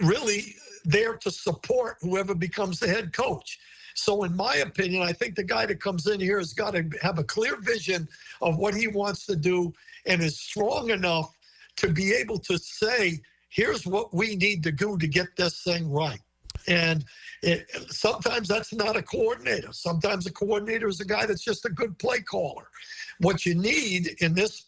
really there to support whoever becomes the head coach. So in my opinion, I think the guy that comes in here has got to have a clear vision of what he wants to do and is strong enough to be able to say, here's what we need to do to get this thing right. And sometimes that's not a coordinator. Sometimes a coordinator is a guy that's just a good play caller. What you need in this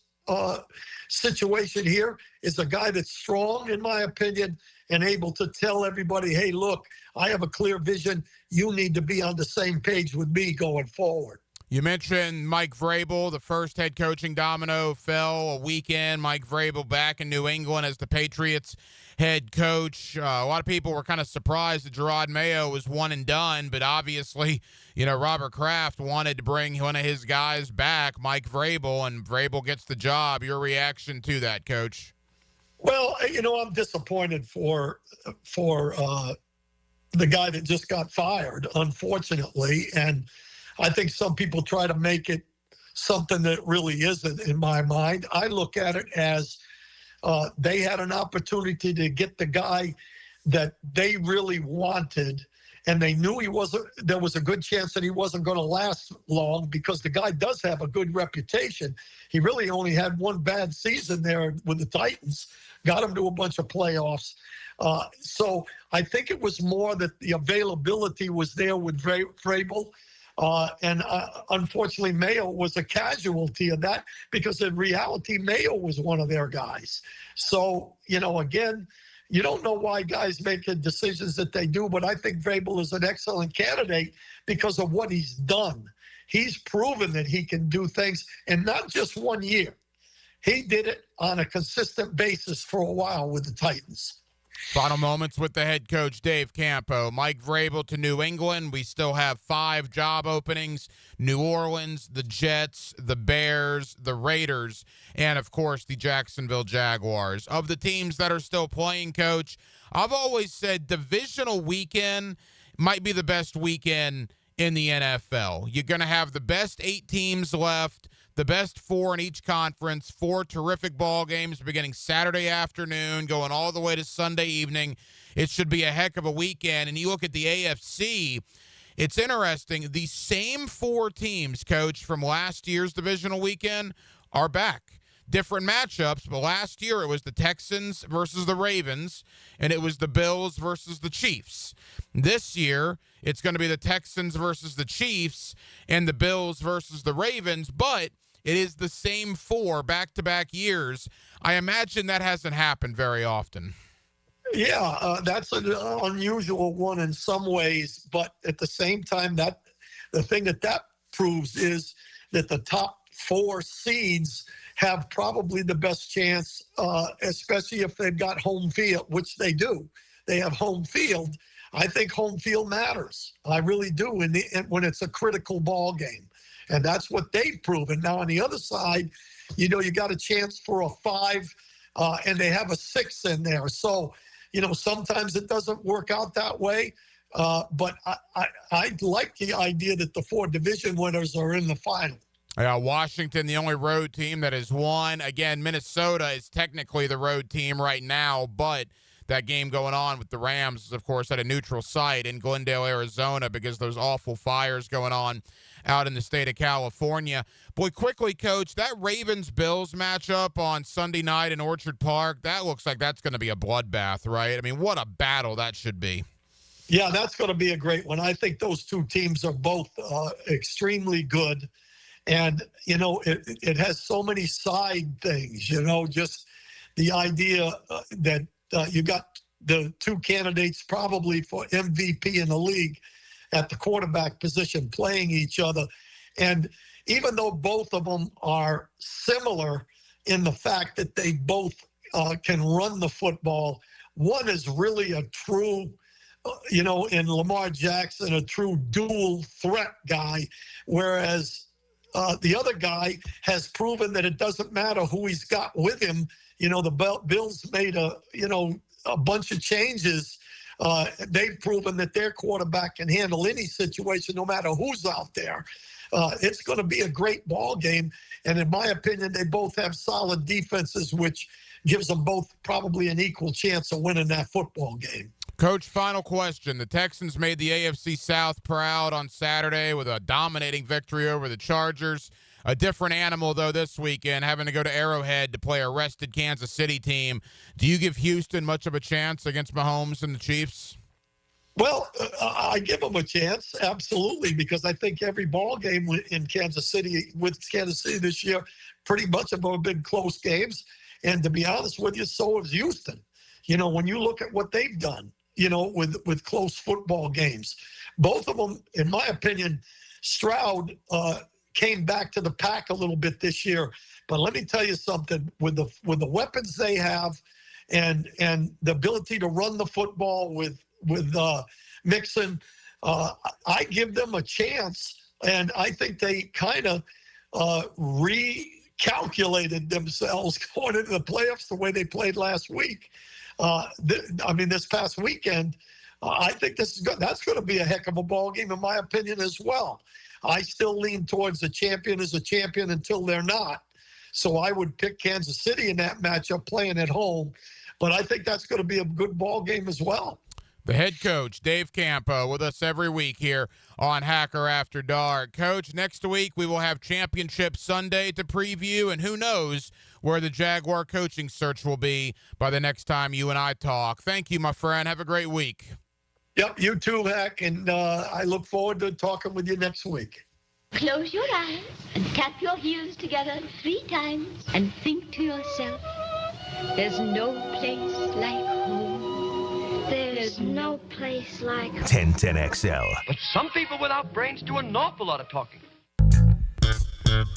situation here is a guy that's strong, in my opinion, and able to tell everybody, hey, look, I have a clear vision. You need to be on the same page with me going forward. You mentioned Mike Vrabel. The first head coaching domino fell a weekend. Mike Vrabel back in New England as the Patriots head coach. A lot of people were kind of surprised that Gerard Mayo was one and done, but obviously, Robert Kraft wanted to bring one of his guys back, Mike Vrabel, and Vrabel gets the job. Your reaction to that, Coach? Well, I'm disappointed for the guy that just got fired, unfortunately, and I think some people try to make it something that really isn't in my mind. I look at it as they had an opportunity to get the guy that they really wanted, and they knew there was a good chance that he wasn't going to last long because the guy does have a good reputation. He really only had one bad season there with the Titans, got him to a bunch of playoffs. So I think it was more that the availability was there with Vrabel. And unfortunately, Mayo was a casualty of that because in reality, Mayo was one of their guys. So, again, you don't know why guys make the decisions that they do, but I think Vrabel is an excellent candidate because of what he's done. He's proven that he can do things, and not just 1 year. He did it on a consistent basis for a while with the Titans. Final moments with the head coach, Dave Campo. Mike Vrabel to New England. We still have 5 job openings. New Orleans, the Jets, the Bears, the Raiders, and, of course, the Jacksonville Jaguars. Of the teams that are still playing, Coach, I've always said divisional weekend might be the best weekend in the NFL. You're going to have the best 8 teams left, the best 4 in each conference, 4 terrific ball games beginning Saturday afternoon, going all the way to Sunday evening. It should be a heck of a weekend. And you look at the AFC, it's interesting. The same 4 teams, Coach, from last year's divisional weekend are back. Different matchups, but last year it was the Texans versus the Ravens, and it was the Bills versus the Chiefs. This year, it's going to be the Texans versus the Chiefs and the Bills versus the Ravens, but it is the same 4 back-to-back years. I imagine that hasn't happened very often. Yeah, that's an unusual one in some ways, but at the same time, the thing that proves is that the top 4 seeds have probably the best chance, especially if they've got home field, which they do. They have home field. I think home field matters. I really do when it's a critical ball game. And that's what they've proven. Now, on the other side, you got a chance for a 5, and they have a 6 in there. So, sometimes it doesn't work out that way. But I like the idea that the 4 division winners are in the final. Yeah, Washington, the only road team that has won. Again, Minnesota is technically the road team right now, but that game going on with the Rams is, of course, at a neutral site in Glendale, Arizona, because those awful fires going on out in the state of California. Boy, quickly, Coach, that Ravens-Bills matchup on Sunday night in Orchard Park, that looks like that's going to be a bloodbath, right? I mean, what a battle that should be. Yeah, that's going to be a great one. I think those two teams are both extremely good. And, it has so many side things, just the idea that you got the 2 candidates probably for MVP in the league at the quarterback position playing each other. And even though both of them are similar in the fact that they both can run the football, one is really a true in Lamar Jackson, a true dual threat guy, whereas the other guy has proven that it doesn't matter who he's got with him. The Bills made a bunch of changes. They've proven that their quarterback can handle any situation, no matter who's out there. It's going to be a great ball game. And in my opinion, they both have solid defenses, which gives them both probably an equal chance of winning that football game. Coach, final question. The Texans made the AFC South proud on Saturday with a dominating victory over the Chargers. A different animal, though, this weekend, having to go to Arrowhead to play a rested Kansas City team. Do you give Houston much of a chance against Mahomes and the Chiefs? Well, I give them a chance, absolutely, because I think every ball game in Kansas City this year, pretty much have been close games. And to be honest with you, so has Houston. When you look at what they've done, with close football games. Both of them, in my opinion, Stroud came back to the pack a little bit this year. But let me tell you something, with the weapons they have and the ability to run the football with Mixon, I give them a chance. And I think they kind of recalculated themselves going into the playoffs the way they played last week. This past weekend, I think that's going to be a heck of a ball game, in my opinion, as well. I still lean towards the champion as a champion until they're not. So I would pick Kansas City in that matchup playing at home. But I think that's going to be a good ball game as well. The head coach, Dave Campo, with us every week here on Hacker After Dark. Coach, next week we will have Championship Sunday to preview, and who knows where the Jaguar coaching search will be by the next time you and I talk. Thank you, my friend. Have a great week. Yep, you too, Hack, and I look forward to talking with you next week. Close your eyes and tap your heels together 3 times and think to yourself, there's no place like home. There's no place like home. 1010XL. But some people without brains do an awful lot of talking.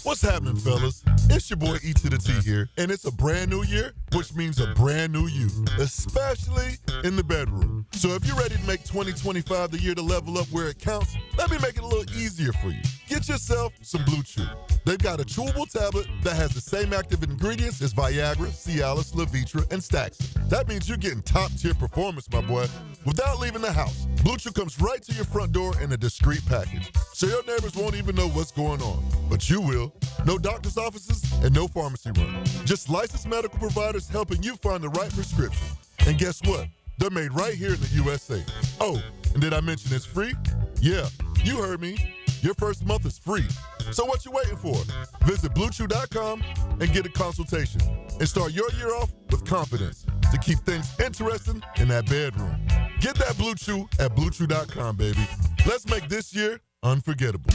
What's happening, fellas? It's your boy E to the T here, and it's a brand new year, which means a brand new you, especially in the bedroom. So if you're ready to make 2025 the year to level up where it counts, let me make it a little easier for you. Get yourself some Blue Chew. They've got a chewable tablet that has the same active ingredients as Viagra, Cialis, Levitra, and Staxin. That means you're getting top-tier performance, my boy, without leaving the house. Blue Chew comes right to your front door in a discreet package, so your neighbors won't even know what's going on. But you will. No doctor's offices and no pharmacy run. Just licensed medical providers helping you find the right prescription. And guess what? They're made right here in the USA. Oh, and did I mention it's free? Yeah, you heard me. Your first month is free. So what you waiting for? Visit BlueChew.com and get a consultation. And start your year off with confidence to keep things interesting in that bedroom. Get that Blue Chew at BlueChew.com, baby. Let's make this year unforgettable.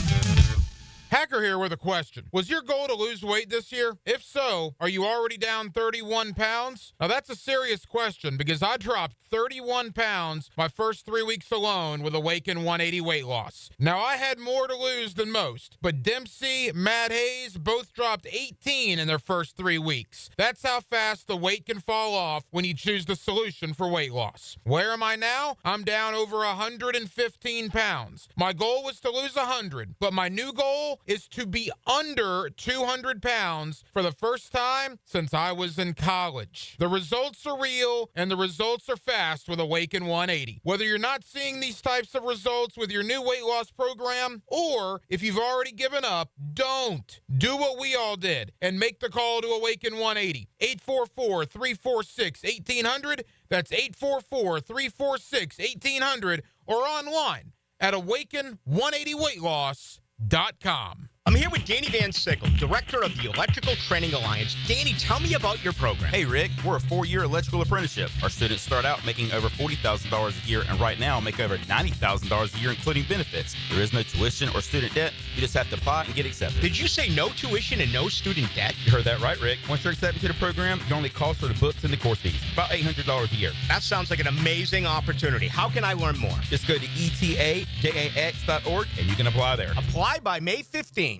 Hacker here with a question. Was your goal to lose weight this year? If so, are you already down 31 pounds? Now that's a serious question because I dropped 31 pounds my first 3 weeks alone with Awaken 180 weight loss. Now I had more to lose than most, but Dempsey, Matt Hayes both dropped 18 in their first 3 weeks. That's how fast the weight can fall off when you choose the solution for weight loss. Where am I now? I'm down over 115 pounds. My goal was to lose 100, but my new goal goal is to be under 200 pounds for the first time since I was in college. The results are real and the results are fast with Awaken 180. Whether you're not seeing these types of results with your new weight loss program, or if you've already given up, don't. Do what we all did and make the call to Awaken 180. 844-346-1800. That's 844-346-1800 or online at awaken180weightloss.com. I'm here with Danny Van Sickle, Director of the Electrical Training Alliance. Danny, tell me about your program. Hey, Rick, we're a 4-year electrical apprenticeship. Our students start out making over $40,000 a year and right now make over $90,000 a year, including benefits. There is no tuition or student debt. You just have to apply and get accepted. Did you say no tuition and no student debt? You heard that right, Rick. Once you're accepted to the program, your only cost for the books and the course fees, about $800 a year. That sounds like an amazing opportunity. How can I learn more? Just go to etajax.org and you can apply there. Apply by May 15th.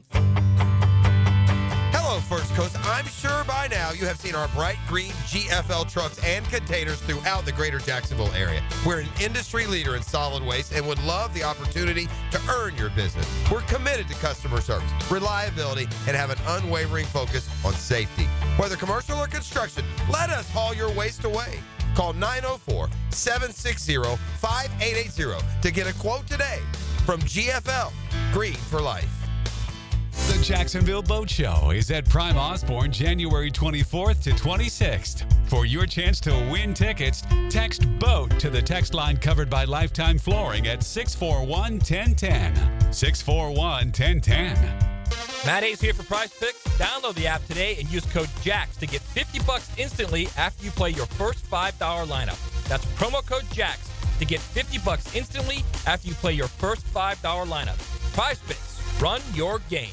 Hello, First Coast. I'm sure by now you have seen our bright green GFL trucks and containers throughout the greater Jacksonville area. We're an industry leader in solid waste and would love the opportunity to earn your business. We're committed to customer service, reliability, and have an unwavering focus on safety. Whether commercial or construction, let us haul your waste away. Call 904-760-5880 to get a quote today from GFL, Green for Life. The Jacksonville Boat Show is at Prime Osborne January 24th to 26th. For your chance to win tickets, text BOAT to the text line covered by Lifetime Flooring at 641-1010. 641-1010. Matt A's here for Prize Picks. Download the app today and use code JAX to get $50 instantly after you play your first $5 lineup. That's promo code JAX to get $50 instantly after you play your first $5 lineup. Prize Picks. Run your game.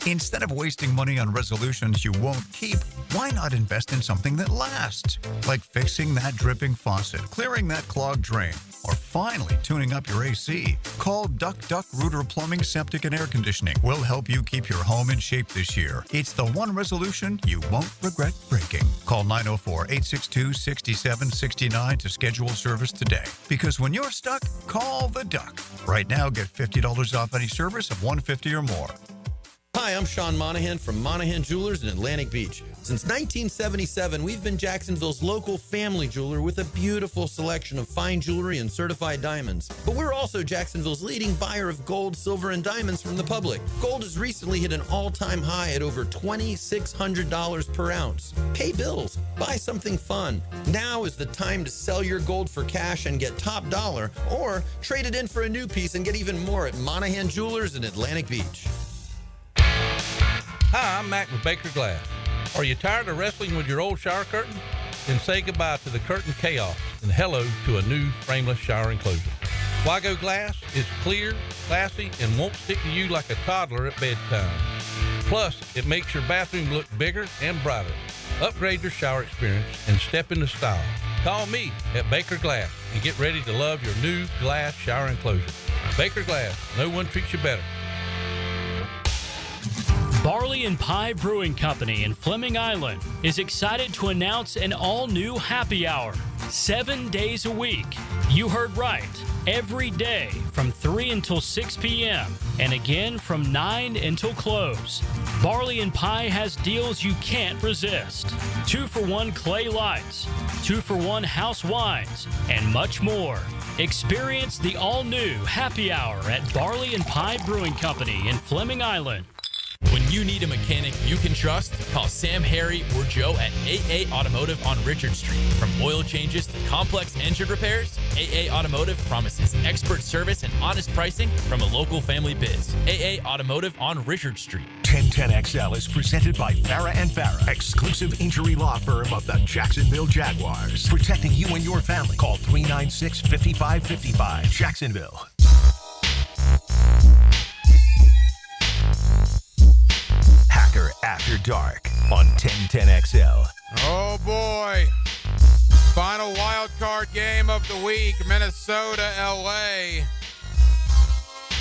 Instead of wasting money on resolutions you won't keep, why not invest in something that lasts? Like fixing that dripping faucet, clearing that clogged drain, or finally tuning up your AC. Call Duck Rooter Plumbing, Septic, and Air Conditioning. We'll help you keep your home in shape this year. It's the one resolution you won't regret breaking. Call 904-862-6769 to schedule service today. Because when you're stuck, call the Duck. Right now, get $50 off any service of $150 or more. Hi, I'm Sean Monahan from Monahan Jewelers in Atlantic Beach. Since 1977, we've been Jacksonville's local family jeweler with a beautiful selection of fine jewelry and certified diamonds. But we're also Jacksonville's leading buyer of gold, silver, and diamonds from the public. Gold has recently hit an all-time high at over $2,600 per ounce. Pay bills. Buy something fun. Now is the time to sell your gold for cash and get top dollar, or trade it in for a new piece and get even more at Monahan Jewelers in Atlantic Beach. Hi, I'm Mac with Baker Glass. Are you tired of wrestling with your old shower curtain? Then say goodbye to the curtain chaos and hello to a new frameless shower enclosure. Wago Glass is clear, classy, and won't stick to you like a toddler at bedtime. Plus, it makes your bathroom look bigger and brighter. Upgrade your shower experience and step into style. Call me at Baker Glass and get ready to love your new glass shower enclosure. Baker Glass, no one treats you better. Barley and Pie Brewing Company in Fleming Island is excited to announce an all-new happy hour, 7 days a week. You heard right. Every day from 3 until 6 p.m. and again from 9 until close. Barley and Pie has deals you can't resist. 2-for-1 clay lights, 2-for-1 house wines, and much more. Experience the all-new happy hour at Barley and Pie Brewing Company in Fleming Island. When you need a mechanic you can trust, call Sam, Harry, or Joe at AA Automotive on Richard Street. From oil changes to complex engine repairs, AA Automotive promises expert service and honest pricing from a local family biz. AA Automotive on Richard Street. 1010XL is presented by Farah & Farah, exclusive injury law firm of the Jacksonville Jaguars. Protecting you and your family. Call 396-5555. Jacksonville. Hacker After Dark on 1010XL. Oh boy. Final wild card game of the week, Minnesota, LA.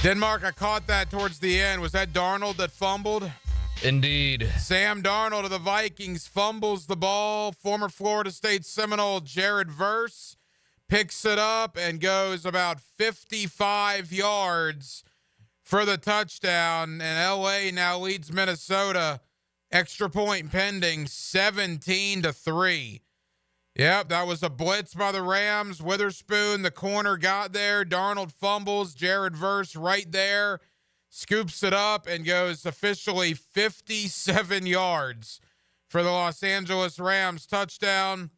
Denmark, I caught that towards the end. Was that Darnold that fumbled? Indeed. Sam Darnold of the Vikings fumbles the ball. Former Florida State Seminole Jared Verse picks it up and goes about 55 yards for the touchdown, and LA now leads Minnesota. Extra point pending, 17-3. Yep, that was a blitz by the Rams. Witherspoon, the corner, got there. Darnold fumbles. Jared Verse right there. Scoops it up and goes officially 57 yards for the Los Angeles Rams. Touchdown.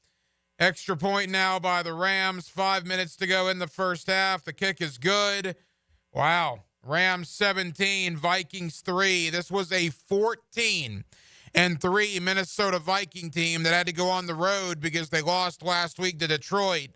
Extra point now by the Rams. 5 minutes to go in the first half. The kick is good. Wow. Rams 17, Vikings 3. This was a 14-3 Minnesota Viking team that had to go on the road because they lost last week to Detroit.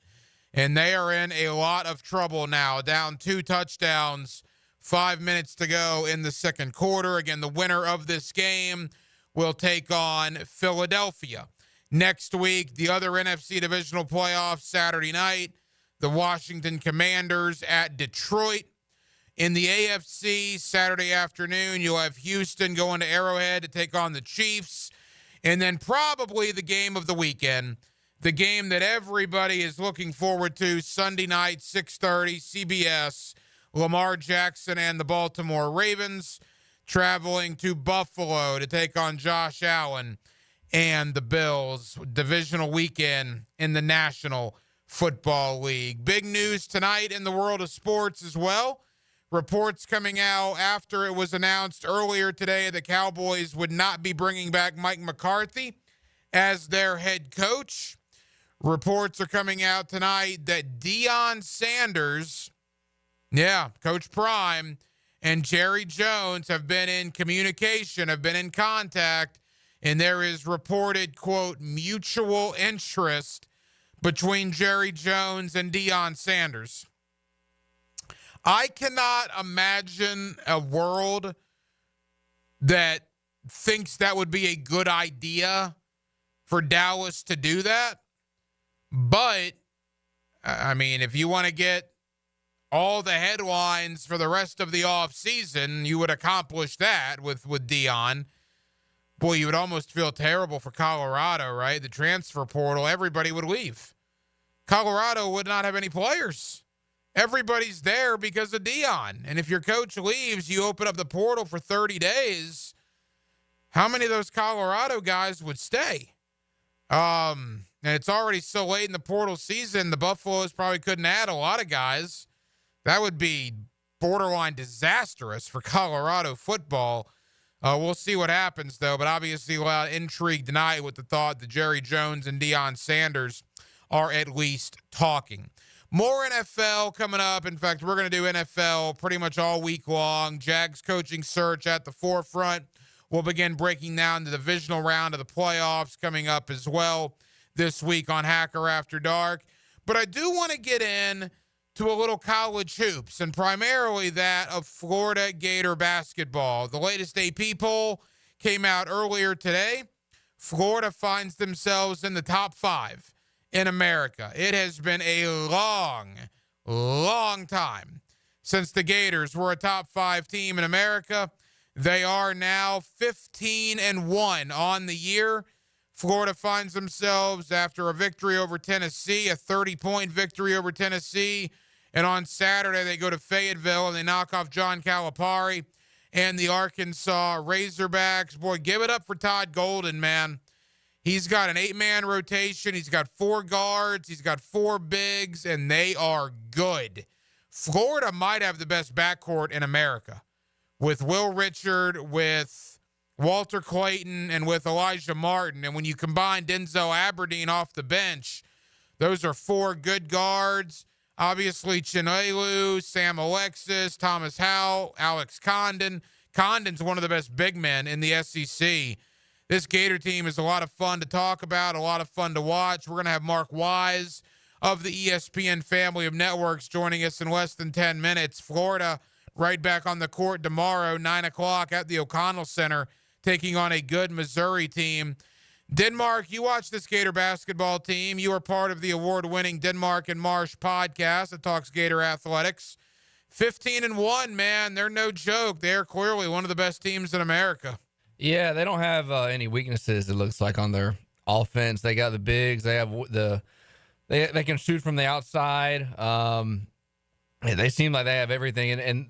And they are in a lot of trouble now. Down 2 touchdowns, 5 minutes to go in the second quarter. Again, the winner of this game will take on Philadelphia. Next week, the other NFC Divisional playoffs, Saturday night, the Washington Commanders at Detroit. In the AFC, Saturday afternoon, you'll have Houston going to Arrowhead to take on the Chiefs. And then probably the game of the weekend, the game that everybody is looking forward to, Sunday night, 6:30, CBS, Lamar Jackson and the Baltimore Ravens traveling to Buffalo to take on Josh Allen and the Bills. Divisional weekend in the National Football League. Big news tonight in the world of sports as well. Reports coming out after it was announced earlier today the Cowboys would not be bringing back Mike McCarthy as their head coach. Reports are coming out tonight that Deion Sanders, Coach Prime, and Jerry Jones have been in communication, have been in contact, and there is reported, quote, mutual interest between Jerry Jones and Deion Sanders. I cannot imagine a world that thinks that would be a good idea for Dallas to do that. But, I mean, if you want to get all the headlines for the rest of the offseason, you would accomplish that with Deion. Boy, you would almost feel terrible for Colorado, right? The transfer portal, everybody would leave. Colorado would not have any players. Everybody's there because of Deion. And if your coach leaves, you open up the portal for 30 days. How many of those Colorado guys would stay? And it's already so late in the portal season, the Buffaloes probably couldn't add a lot of guys. That would be borderline disastrous for Colorado football. We'll see what happens, though. But obviously, a lot of intrigue tonight with the thought that Jerry Jones and Deion Sanders are at least talking. More NFL coming up. In fact, we're going to do NFL pretty much all week long. Jags coaching search at the forefront. We'll begin breaking down the divisional round of the playoffs coming up as well this week on Hacker After Dark. But I do want to get in to a little college hoops, and primarily that of Florida Gator basketball. The latest AP poll came out earlier today. Florida finds themselves in the top 5 in America. It has been a long, long time since the Gators were a top 5 team in America. They are now 15-1 on the year. Florida finds themselves after a victory over Tennessee, a 30-point victory over Tennessee. And on Saturday, they go to Fayetteville and they knock off John Calipari and the Arkansas Razorbacks. Boy, give it up for Todd Golden, man. He's got an 8-man rotation. He's got 4 guards. He's got 4 bigs, and they are good. Florida might have the best backcourt in America with Will Richard, with Walter Clayton, and with Elijah Martin. And when you combine Denzel Aberdeen off the bench, those are 4 good guards. Obviously, Chinelu, Sam Alexis, Thomas Howell, Alex Condon. Condon's one of the best big men in the SEC. This Gator team is a lot of fun to talk about, a lot of fun to watch. We're going to have Mark Wise of the ESPN family of networks joining us in less than 10 minutes. Florida right back on the court tomorrow, 9 o'clock at the O'Connell Center, taking on a good Missouri team. Denmark, you watch this Gator basketball team. You are part of the award-winning Denmark and Marsh podcast that talks Gator athletics. 15-1, man. They're no joke. They're clearly one of the best teams in America. Yeah, they don't have any weaknesses, it looks like, on their offense. They got the bigs. They have they can shoot from the outside. They seem like they have everything. And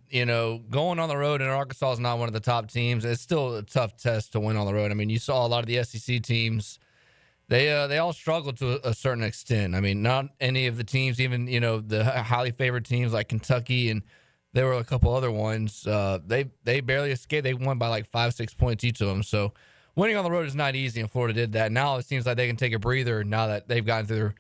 going on the road, and Arkansas is not one of the top teams. It's still a tough test to win on the road. I mean, you saw a lot of the SEC teams. They all struggled to a certain extent. I mean, not any of the teams, even, the highly favored teams like Kentucky, and there were a couple other ones. They barely escaped. They won by like 5-6 points each of them. So winning on the road is not easy, and Florida did that. Now it seems like they can take a breather now that they've gotten through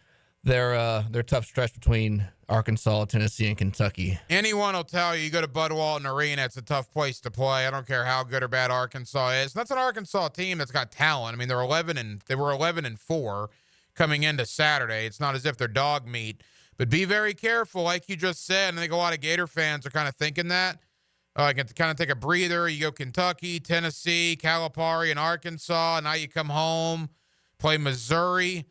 their tough stretch between Arkansas, Tennessee, and Kentucky. Anyone will tell you, go to Bud Walton Arena, it's a tough place to play. I don't care how good or bad Arkansas is. That's an Arkansas team that's got talent. I mean, they were 11-4 coming into Saturday. It's not as if they're dog meat, but be very careful, like you just said. And I think a lot of Gator fans are kind of thinking that. Get to kind of take a breather. You go Kentucky, Tennessee, Calipari, and Arkansas. And now you come home, play Missouri.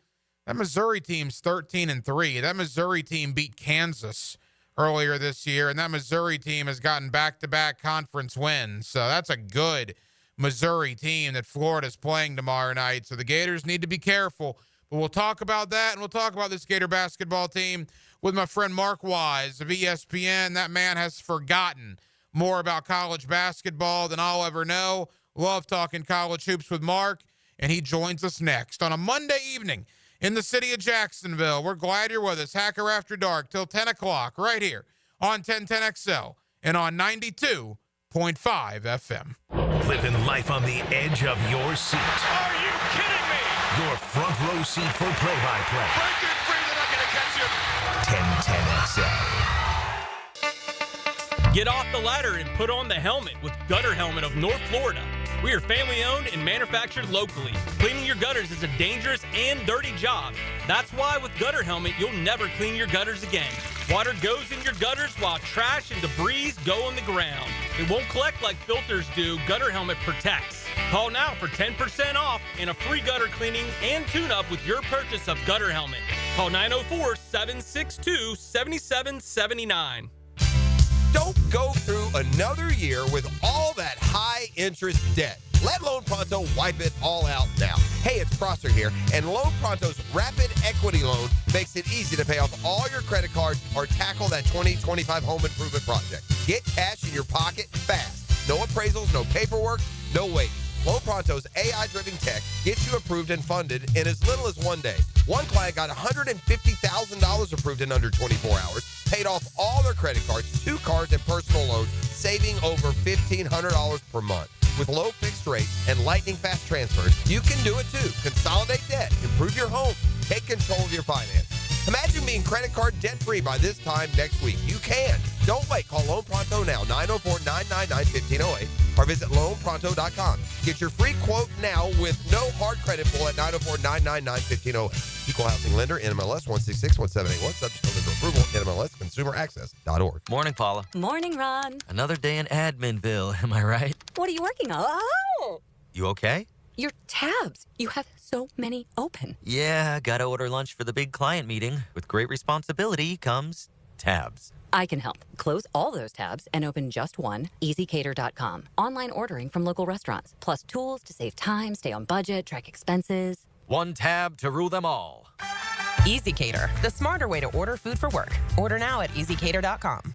That Missouri team's 13-3. That Missouri team beat Kansas earlier this year, and that Missouri team has gotten back-to-back conference wins. So that's a good Missouri team that Florida's playing tomorrow night. So the Gators need to be careful. But we'll talk about that, and we'll talk about this Gator basketball team with my friend Mark Wise of ESPN. That man has forgotten more about college basketball than I'll ever know. Love talking college hoops with Mark, and he joins us next on a Monday evening in the city of Jacksonville. We're glad you're with us. Hacker After Dark till 10 o'clock right here on 1010XL and on 92.5 FM. Living life on the edge of your seat. Are you kidding me? Your front row seat for play-by-play. Break it free, they're not going to catch you. 1010XL. Get off the ladder and put on the helmet with Gutter Helmet of North Florida. We are family owned and manufactured locally. Cleaning your gutters is a dangerous and dirty job. That's why with Gutter Helmet, you'll never clean your gutters again. Water goes in your gutters while trash and debris go on the ground. It won't collect like filters do. Gutter Helmet protects. Call now for 10% off and a free gutter cleaning and tune-up with your purchase of Gutter Helmet. Call 904-762-7779. Don't go through another year with all that high-interest debt. Let Loan Pronto wipe it all out now. Hey, it's Prosser here, and Loan Pronto's Rapid Equity Loan makes it easy to pay off all your credit cards or tackle that 2025 home improvement project. Get cash in your pocket fast. No appraisals, no paperwork, no waiting. Loan Pronto's AI-driven tech gets you approved and funded in as little as 1 day. One client got $150,000 approved in under 24 hours, paid off all their credit cards, 2 cars, and personal loans, saving over $1,500 per month. With low fixed rates and lightning fast transfers, you can do it too. Consolidate debt, improve your home, take control of your finances. Imagine being credit card debt-free by this time next week. You can. Don't wait. Call Loan Pronto now, 904-999-1508, or visit loanpronto.com. Get your free quote now with no hard credit pull at 904-999-1508. Equal housing lender, NMLS 1661781, subject to lender approval, NMLSconsumeraccess.org. Morning, Paula. Morning, Ron. Another day in Adminville, am I right? What are you working on? Oh! You okay? Your tabs. You have so many open. Yeah, gotta order lunch for the big client meeting. With great responsibility comes tabs. I can help. Close all those tabs and open just one. EasyCater.com. Online ordering from local restaurants. Plus tools to save time, stay on budget, track expenses. One tab to rule them all. EasyCater, the smarter way to order food for work. Order now at EasyCater.com.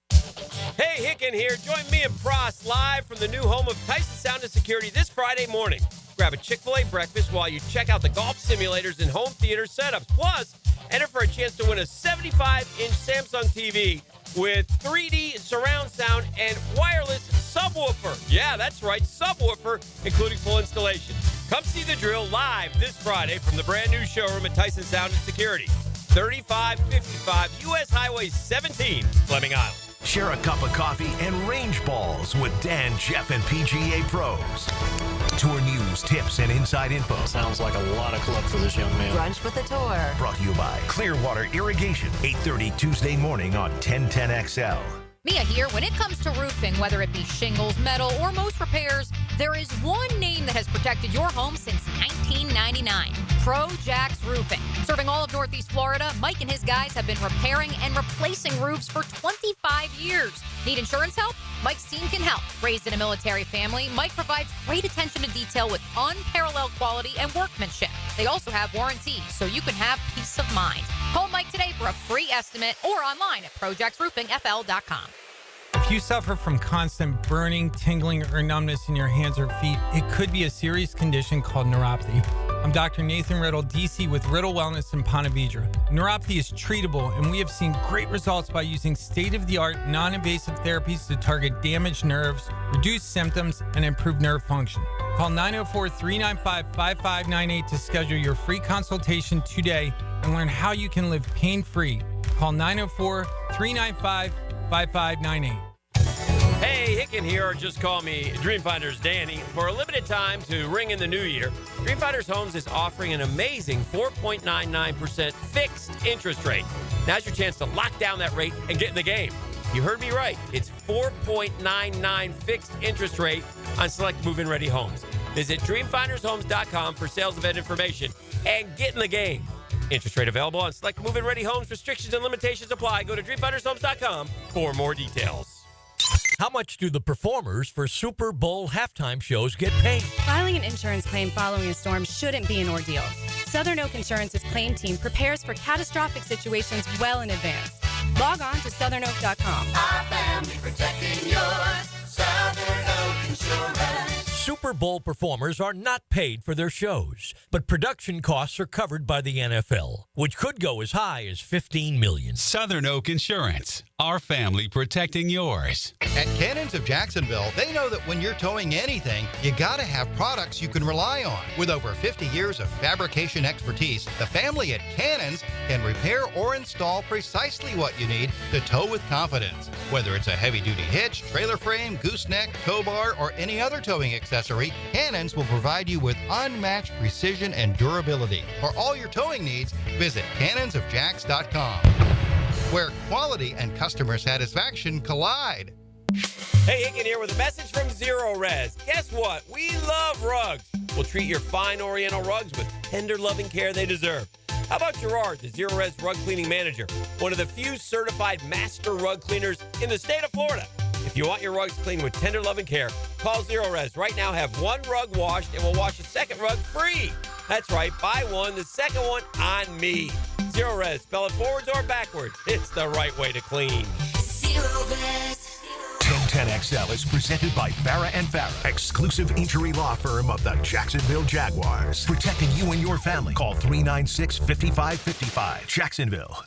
Hey, Hicken here. Join me and Pross live from the new home of Tyson Sound and Security this Friday morning. Grab a Chick-fil-A breakfast while you check out the golf simulators and home theater setups. Plus, enter for a chance to win a 75-inch Samsung TV with 3D surround sound and wireless subwoofer. Yeah, that's right, subwoofer, including full installation. Come see the drill live this Friday from the brand new showroom at Tyson Sound and Security, 3555 U.S. Highway 17, Fleming Island. Share a cup of coffee and range balls with Dan, Jeff, and PGA pros. Tour news, tips, and inside info. Sounds like a lot of club for this young man. Brunch with the tour. Brought to you by Clearwater Irrigation, 8:30 Tuesday morning on 1010XL. Mia here. When it comes to roofing, whether it be shingles, metal, or most repairs, there is one name that has protected your home since 1999. Jax Roofing. Serving all of Northeast Florida, Mike and his guys have been repairing and replacing roofs for 25 years. Need insurance help? Mike's team can help. Raised in a military family, Mike provides great attention to detail with unparalleled quality and workmanship. They also have warranties, so you can have peace of mind. Call Mike today for a free estimate or online at projaxroofingfl.com. If you suffer from constant burning, tingling, or numbness in your hands or feet, it could be a serious condition called neuropathy. I'm Dr. Nathan Riddle, DC with Riddle Wellness in Ponte Vedra. Neuropathy is treatable, and we have seen great results by using state-of-the-art, non-invasive therapies to target damaged nerves, reduce symptoms, and improve nerve function. Call 904-395-5598 to schedule your free consultation today and learn how you can live pain-free. Call 904-395-5598. Hey, Hicken here, or just call me Dreamfinders Danny. For a limited time to ring in the new year, Dreamfinders Homes is offering an amazing 4.99% fixed interest rate. Now's your chance to lock down that rate and get in the game. You heard me right. It's 4.99 fixed interest rate on select move-in ready homes. Visit dreamfindershomes.com for sales event information and get in the game. Interest rate available on select move-in ready homes. Restrictions and limitations apply. Go to dreamfindershomes.com for more details. How much do the performers for Super Bowl halftime shows get paid? Filing an insurance claim following a storm shouldn't be an ordeal. Southern Oak Insurance's claim team prepares for catastrophic situations well in advance. Log on to southernoak.com. Our family protecting yours. Southern Oak Insurance. Super Bowl performers are not paid for their shows, but production costs are covered by the NFL, which could go as high as $15 million. Southern Oak Insurance. Our family protecting yours. At Cannons of Jacksonville, they know that when you're towing anything, you gotta have products you can rely on. With over 50 years of fabrication expertise, the family at Cannons can repair or install precisely what you need to tow with confidence. Whether it's a heavy-duty hitch, trailer frame, gooseneck, tow bar, or any other towing accessory, Cannons will provide you with unmatched precision and durability. For all your towing needs, visit cannonsofjacks.com, where quality and customer satisfaction collide. Hey, Hicken here with a message from Zero Res. Guess what? We love rugs. We'll treat your fine Oriental rugs with tender, loving care they deserve. How about Gerard, the Zero Res rug cleaning manager, one of the few certified master rug cleaners in the state of Florida? If you want your rugs cleaned with tender, loving care, call Zero Res. Right now, have one rug washed, and we'll wash a second rug free. That's right. Buy one, the second one on me. Zero Res. Spell it forwards or backwards. It's the right way to clean. Zero Res. 1010XL is presented by Farah & Farah, exclusive injury law firm of the Jacksonville Jaguars. Protecting you and your family. Call 396-5555. Jacksonville.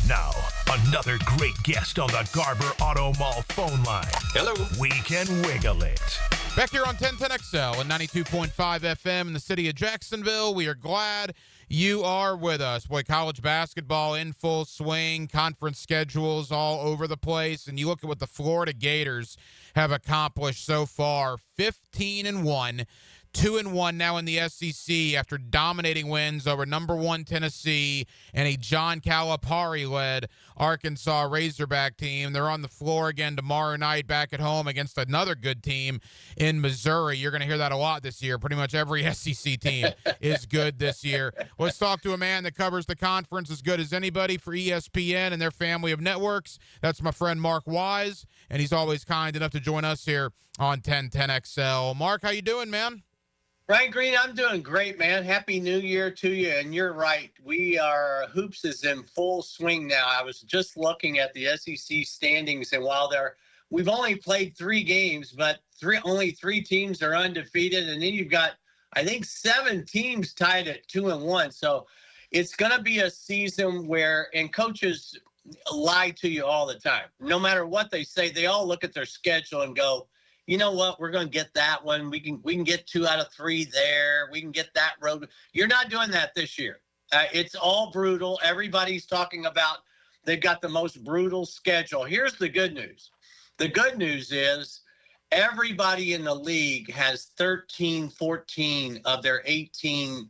Now, another great guest on the Garber Auto Mall phone line. Hello. We can wiggle it. Back here on 1010XL and 92.5 FM in the city of Jacksonville. We are glad you are with us. Boy, college basketball in full swing, conference schedules all over the place, and you look at what the Florida Gators have accomplished so far, 15-1. 2-1 now in the SEC after dominating wins over number 1 Tennessee and a John Calipari-led Arkansas Razorback team. They're on the floor again tomorrow night back at home against another good team in Missouri. You're going to hear that a lot this year. Pretty much every SEC team is good this year. Let's talk to a man that covers the conference as good as anybody for ESPN and their family of networks. That's my friend Mark Wise, and he's always kind enough to join us here on 1010XL. Mark, how you doing, man? Ryan Green, I'm doing great, man. Happy New Year to you. And you're right. Hoops is in full swing now. I was just looking at the SEC standings, and while we've only played 3 games, but only 3 teams are undefeated. And then you've got, I think, 7 teams tied at 2-1. So it's going to be a season where, and coaches lie to you all the time. No matter what they say, they all look at their schedule and go, you know what? We're going to get that one. We can get 2 out of 3 there. We can get that road. You're not doing that this year. It's all brutal. Everybody's talking about they've got the most brutal schedule. Here's the good news. The good news is everybody in the league has 13, 14 of their 18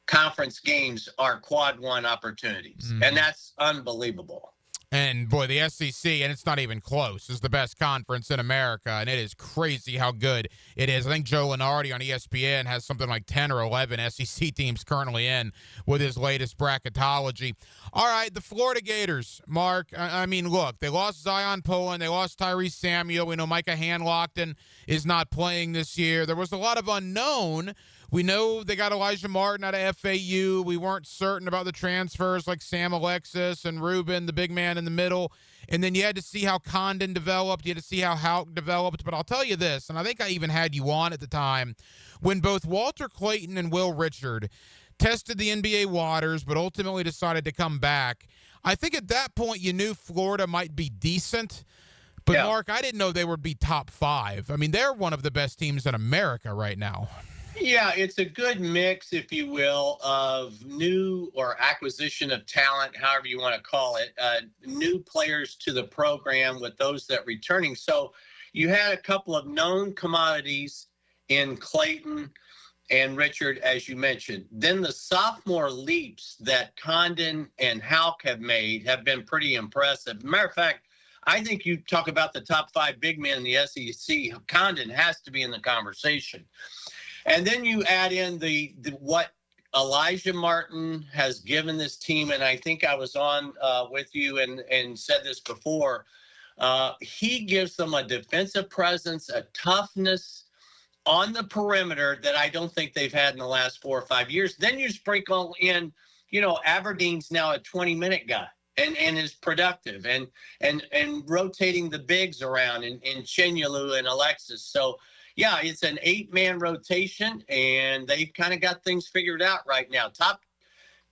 conference games are quad 1 opportunities. And that's unbelievable. And, boy, the SEC, and it's not even close, is the best conference in America, and it is crazy how good it is. I think Joe Lenardi on ESPN has something like 10 or 11 SEC teams currently in with his latest bracketology. All right, the Florida Gators, Mark. I mean, look, they lost Zion Pullen. They lost Tyrese Samuel. We know Micah Hanlockton is not playing this year. There was a lot of unknown. We know they got Elijah Martin out of FAU. We weren't certain about the transfers like Sam Alexis and Ruben, the big man in the middle. And then you had to see how Condon developed. You had to see how Houck developed. But I'll tell you this, and I think I even had you on at the time, when both Walter Clayton and Will Richard tested the NBA waters but ultimately decided to come back, I think at that point you knew Florida might be decent. But, yeah. Mark, I didn't know they would be top 5. I mean, they're one of the best teams in America right now. Yeah, it's a good mix, if you will, of new or acquisition of talent, however you want to call it, new players to the program with those that returning. So you had a couple of known commodities in Clayton and Richard, as you mentioned. Then the sophomore leaps that Condon and Houck have made have been pretty impressive. Matter of fact, I think you talk about the top 5 big men in the SEC, Condon has to be in the conversation. And then you add in the what Elijah Martin has given this team, and I think I was on with you and said this before. He gives them a defensive presence, a toughness on the perimeter that I don't think they've had in the last 4 or 5 years. Then you sprinkle in, Aberdeen's now a 20-minute guy and is productive and rotating the bigs around in Chenyalu and Alexis. So, yeah, it's an 8-man rotation, and they've kind of got things figured out right now. Top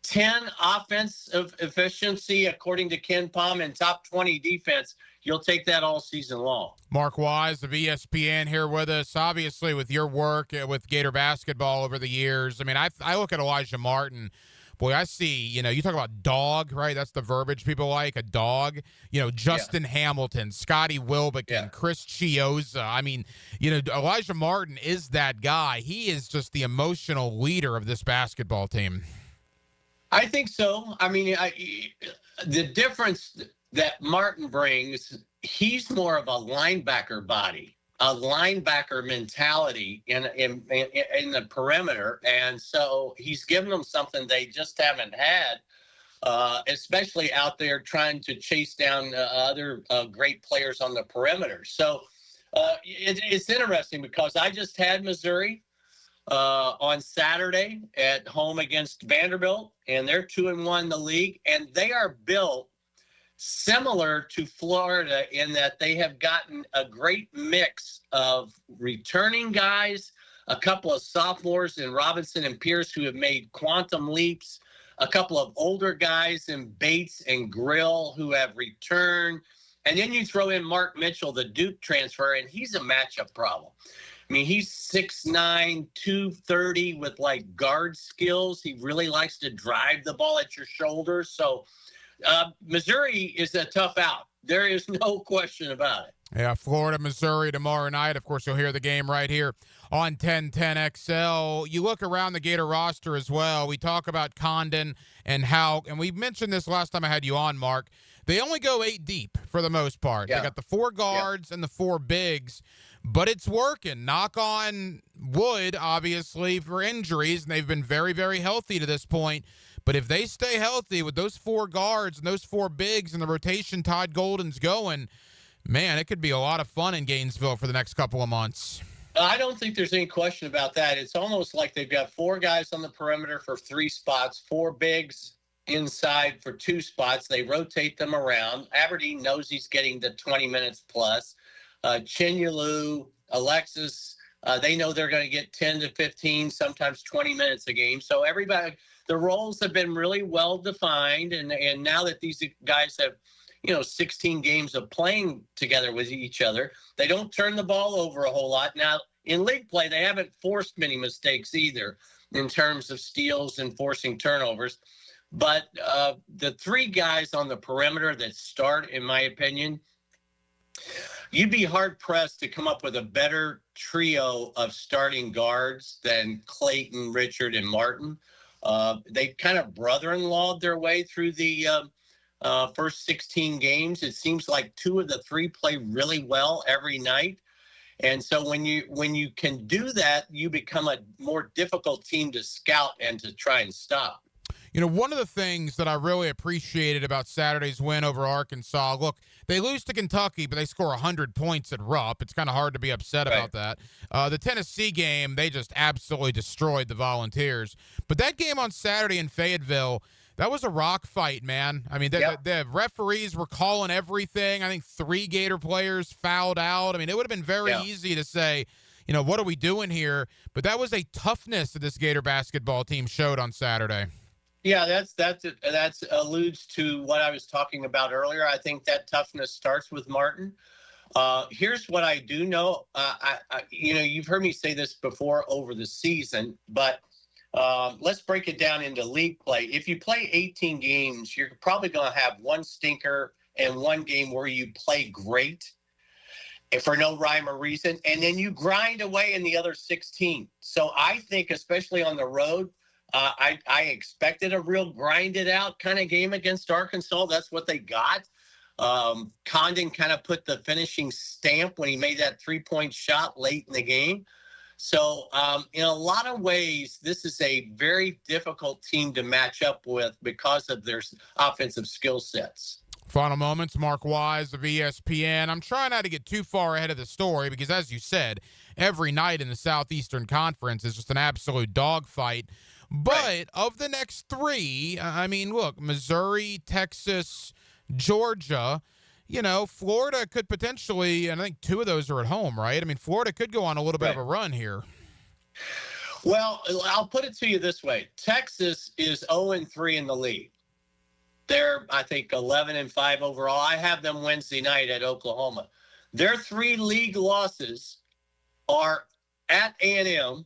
10 offensive efficiency, according to Ken Pom, and top 20 defense. You'll take that all season long. Mark Wise of ESPN here with us, obviously with your work with Gator basketball over the years. I mean, I look at Elijah Martin. Boy, I see, you talk about dog, right? That's the verbiage people like, a dog. Justin Hamilton, Scotty Wilbekin, Chris Chioza. I mean, Elijah Martin is that guy. He is just the emotional leader of this basketball team. I think so. I mean, the difference that Martin brings, he's more of a linebacker body, a linebacker mentality in the perimeter. And so he's given them something they just haven't had, especially out there trying to chase down other great players on the perimeter. So it's interesting because I just had Missouri on Saturday at home against Vanderbilt, and they're 2-1 in the league, and they are built similar to Florida in that they have gotten a great mix of returning guys, a couple of sophomores in Robinson and Pierce who have made quantum leaps, a couple of older guys in Bates and Grill who have returned, and then you throw in Mark Mitchell, the Duke transfer, and he's a matchup problem. I mean, he's 6'9", 230 with guard skills. He really likes to drive the ball at your shoulder. So Missouri is a tough out. There is no question about it. Yeah, Florida, Missouri tomorrow night. Of course, you'll hear the game right here on 1010XL. You look around the Gator roster as well. We talk about Condon and Houck, and we mentioned this last time I had you on, Mark. They only go 8 deep for the most part. Yeah. They got the 4 guards and the 4 bigs, but it's working. Knock on wood, obviously, for injuries, and they've been very, very healthy to this point. But if they stay healthy with those 4 guards and those 4 bigs and the rotation Todd Golden's going, man, it could be a lot of fun in Gainesville for the next couple of months. I don't think there's any question about that. It's almost like they've got 4 guys on the perimeter for 3 spots, 4 bigs inside for 2 spots. They rotate them around. Aberdeen knows he's getting the 20 minutes plus. Chenyalu, Alexis, they know they're going to get 10 to 15, sometimes 20 minutes a game. So everybody, the roles have been really well defined. And now that these guys have, 16 games of playing together with each other, they don't turn the ball over a whole lot. Now, in league play, they haven't forced many mistakes either in terms of steals and forcing turnovers. But the 3 guys on the perimeter that start, in my opinion, you'd be hard-pressed to come up with a better trio of starting guards than Clayton, Richard, and Martin. They kind of brother-in-lawed their way through the first 16 games. It seems like 2 of the 3 play really well every night. And so when you can do that, you become a more difficult team to scout and to try and stop. You know, one of the things that I really appreciated about Saturday's win over Arkansas, look, they lose to Kentucky, but they score 100 points at Rupp. It's kind of hard to be upset about that. The Tennessee game, they just absolutely destroyed the Volunteers. But that game on Saturday in Fayetteville, that was a rock fight, man. I mean, the referees were calling everything. I think 3 Gator players fouled out. I mean, it would have been very easy to say, you know, what are we doing here? But that was a toughness that this Gator basketball team showed on Saturday. Yeah, that's alludes to what I was talking about earlier. I think that toughness starts with Martin. Here's what I do know. You know, you've heard me say this before over the season, but let's break it down into league play. If you play 18 games, you're probably going to have 1 stinker and 1 game where you play great for no rhyme or reason, and then you grind away in the other 16. So I think, especially on the road, I expected a real grinded out kind of game against Arkansas. That's what they got. Condon kind of put the finishing stamp when he made that 3-point shot late in the game. So in a lot of ways, this is a very difficult team to match up with because of their offensive skill sets. Final moments, Mark Wise of ESPN. I'm trying not to get too far ahead of the story because, as you said, every night in the Southeastern Conference is just an absolute dogfight. But of the next 3, I mean, look, Missouri, Texas, Georgia, you know, Florida could potentially, and I think 2 of those are at home, right? I mean, Florida could go on a little bit of a run here. Well, I'll put it to you this way. Texas is 0-3 in the league. They're, I think, 11-5 overall. I have them Wednesday night at Oklahoma. Their 3 league losses are at A&M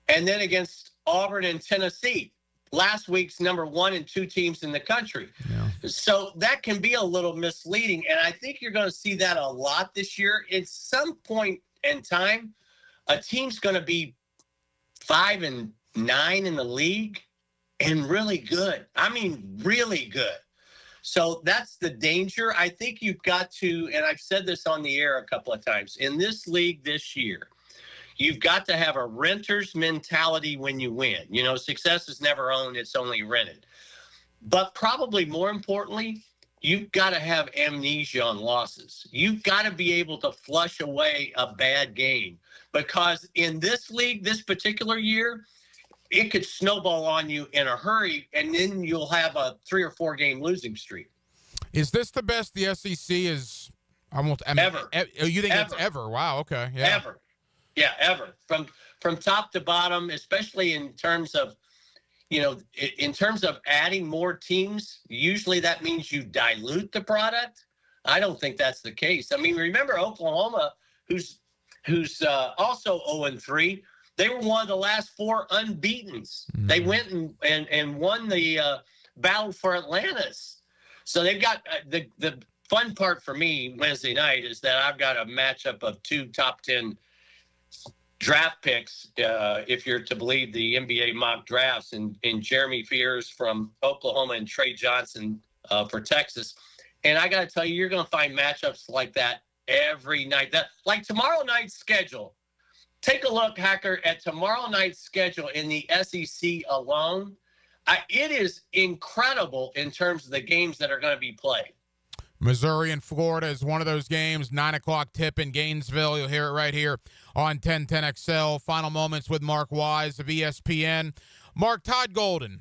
and then against Auburn and Tennessee, last week's number 1 and 2 teams in the country. Yeah. So that can be a little misleading, and I think you're going to see that a lot this year. At some point in time, a team's going to be 5-9 in the league and really good. I mean, really good. So that's the danger. I think you've got to, and I've said this on the air a couple of times, in this league this year, you've got to have a renter's mentality when you win. You know, success is never owned, it's only rented. But probably more importantly, you've got to have amnesia on losses. You've got to be able to flush away a bad game. Because in this league, this particular year, it could snowball on you in a hurry, and then you'll have a 3 or 4 game losing streak. Is this the best the SEC is almost ever? You think ever. it's ever? Wow, okay. Yeah. Ever. Yeah, ever. From top to bottom, especially in terms of, you know, in terms of adding more teams, usually that means you dilute the product. I don't think that's the case. I mean, remember Oklahoma, who's also 0-3. They were one of the last 4 unbeatens. Mm-hmm. They went and won the battle for Atlantis. So they've got the fun part for me Wednesday night is that I've got a matchup of 2 top 10 draft picks, if you're to believe the NBA mock drafts, in Jeremy Fears from Oklahoma and Trey Johnson for Texas. And I got to tell you, you're going to find matchups like that every night. Like tomorrow night's schedule. Take a look, Hacker, at tomorrow night's schedule in the SEC alone. It is incredible in terms of the games that are going to be played. Missouri and Florida is one of those games. 9 o'clock tip in Gainesville. You'll hear it right here on 1010XL. Final moments with Mark Wise of ESPN. Mark, Todd Golden.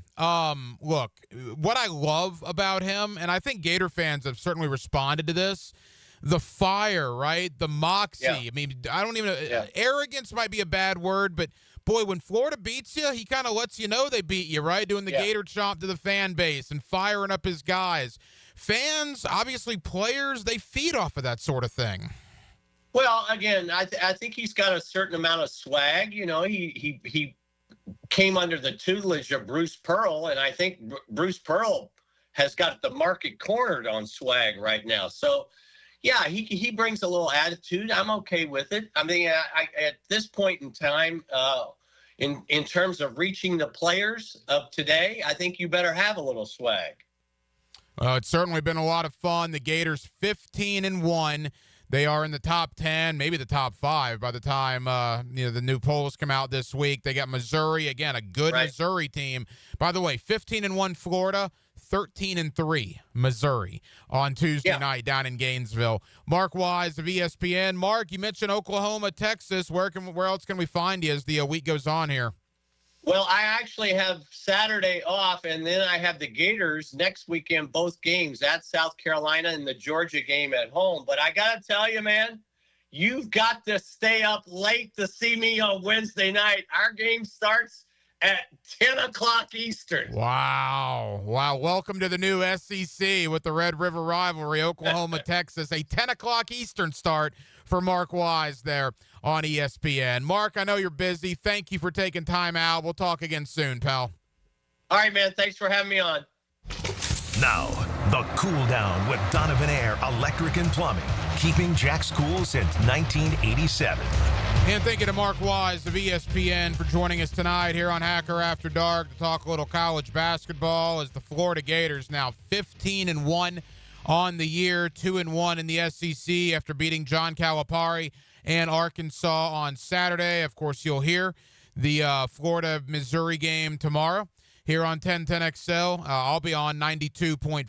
Look, what I love about him, and I think Gator fans have certainly responded to this, the fire, right? The moxie. Yeah. I mean, I don't even know. Arrogance might be a bad word, but boy, when Florida beats you, he kind of lets you know they beat you, right? Doing the Gator chomp to the fan base and firing up his guys. Fans, obviously players, they feed off of that sort of thing. Well, again, I think he's got a certain amount of swag. You know, he came under the tutelage of Bruce Pearl, and I think Bruce Pearl has got the market cornered on swag right now. So, yeah, he brings a little attitude. I'm okay with it. I mean, I at this point in time, in terms of reaching the players of today, I think you better have a little swag. It's certainly been a lot of fun. The Gators 15-1. They are in the top 10, maybe the top 5 by the time the new polls come out this week. They got Missouri, again, a good Missouri team. By the way, 15-1 Florida, 13-3 Missouri on Tuesday night down in Gainesville. Mark Wise of ESPN. Mark, you mentioned Oklahoma, Texas. Where else can we find you as the week goes on here? Well, I actually have Saturday off, and then I have the Gators next weekend, both games at South Carolina and the Georgia game at home. But I got to tell you, man, you've got to stay up late to see me on Wednesday night. Our game starts at 10 o'clock Eastern. Wow. Welcome to the new SEC with the Red River rivalry, Oklahoma, Texas. A 10 o'clock Eastern start for Mark Wise there on ESPN. Mark, I know you're busy. Thank you for taking time out. We'll talk again soon, pal. All right, man. Thanks for having me on. Now, the cool down with Donovan Air Electric and Plumbing, keeping Jack's cool since 1987. And thank you to Mark Wise of ESPN for joining us tonight here on Hacker After Dark to talk a little college basketball as the Florida Gators now 15-1 on the year, 2-1 in the SEC after beating John Calipari and Arkansas on Saturday. Of course, you'll hear the Florida-Missouri game tomorrow here on 1010XL. I'll be on 92.5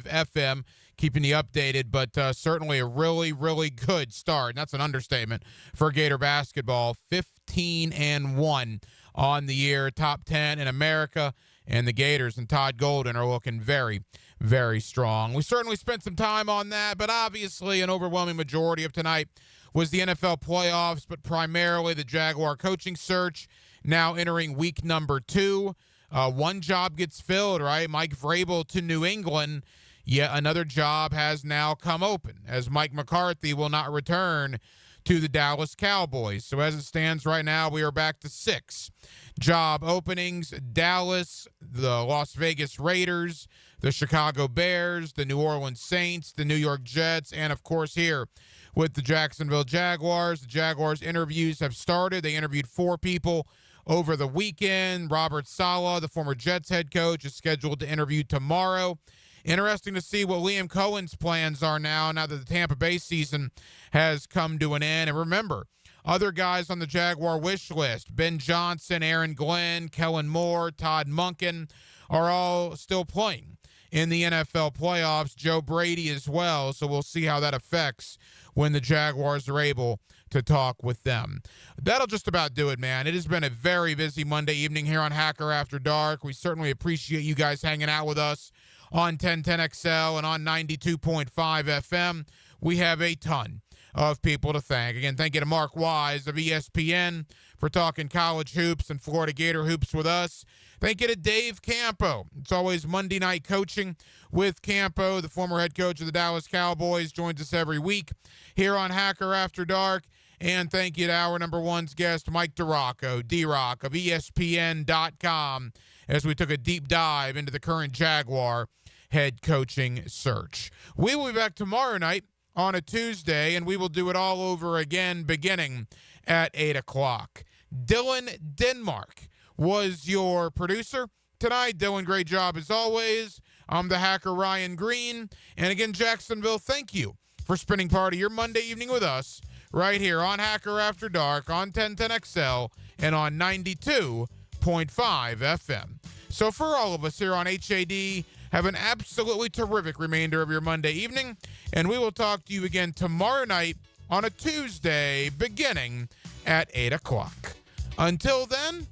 FM, keeping you updated, but certainly a really, really good start. And that's an understatement for Gator basketball. 15-1 on the year, top 10 in America, and the Gators and Todd Golden are looking very, very strong. We certainly spent some time on that, but obviously an overwhelming majority of tonight was the NFL playoffs, but primarily the Jaguar coaching search, now entering week number 2. One job gets filled, right? Mike Vrabel to New England. Yet another job has now come open, as Mike McCarthy will not return to the Dallas Cowboys. So as it stands right now, we are back to 6 job openings. Dallas, the Las Vegas Raiders, the Chicago Bears, the New Orleans Saints, the New York Jets, and of course here with the Jacksonville Jaguars. The Jaguars interviews have started. They interviewed 4 people over the weekend. Robert Saleh, the former Jets head coach, is scheduled to interview tomorrow. Interesting to see what Liam Cohen's plans are now that the Tampa Bay season has come to an end. And remember, other guys on the Jaguar wish list, Ben Johnson, Aaron Glenn, Kellen Moore, Todd Monken, are all still playing in the NFL playoffs. Joe Brady as well. So we'll see how that affects when the Jaguars are able to talk with them. That'll just about do it, man. It has been a very busy Monday evening here on Hacker After Dark. We certainly appreciate you guys hanging out with us on 1010XL and on 92.5 FM. We have a ton of people to thank. Again, thank you to Mark Wise of ESPN for talking college hoops and Florida Gator hoops with us. Thank you to Dave Campo. It's always Monday night coaching with Campo, the former head coach of the Dallas Cowboys, joins us every week here on Hacker After Dark. And thank you to our number one's guest, Mike DiRocco, D-Rock of ESPN.com, as we took a deep dive into the current Jaguar head coaching search. We will be back tomorrow night on a Tuesday, and we will do it all over again beginning at 8 o'clock. Dylan Denmark was your producer tonight. Dylan, great job as always. I'm the hacker Ryan Green. And again, Jacksonville, thank you for spending part of your Monday evening with us right here on Hacker After Dark on 1010XL and on 92.5 FM. So for all of us here on HAD, have an absolutely terrific remainder of your Monday evening, and we will talk to you again tomorrow night on a Tuesday beginning at 8 o'clock. Until then,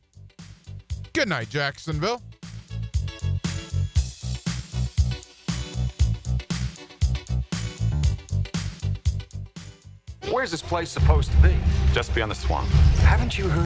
good night, Jacksonville. Where's this place supposed to be? Just beyond the swamp. Haven't you heard?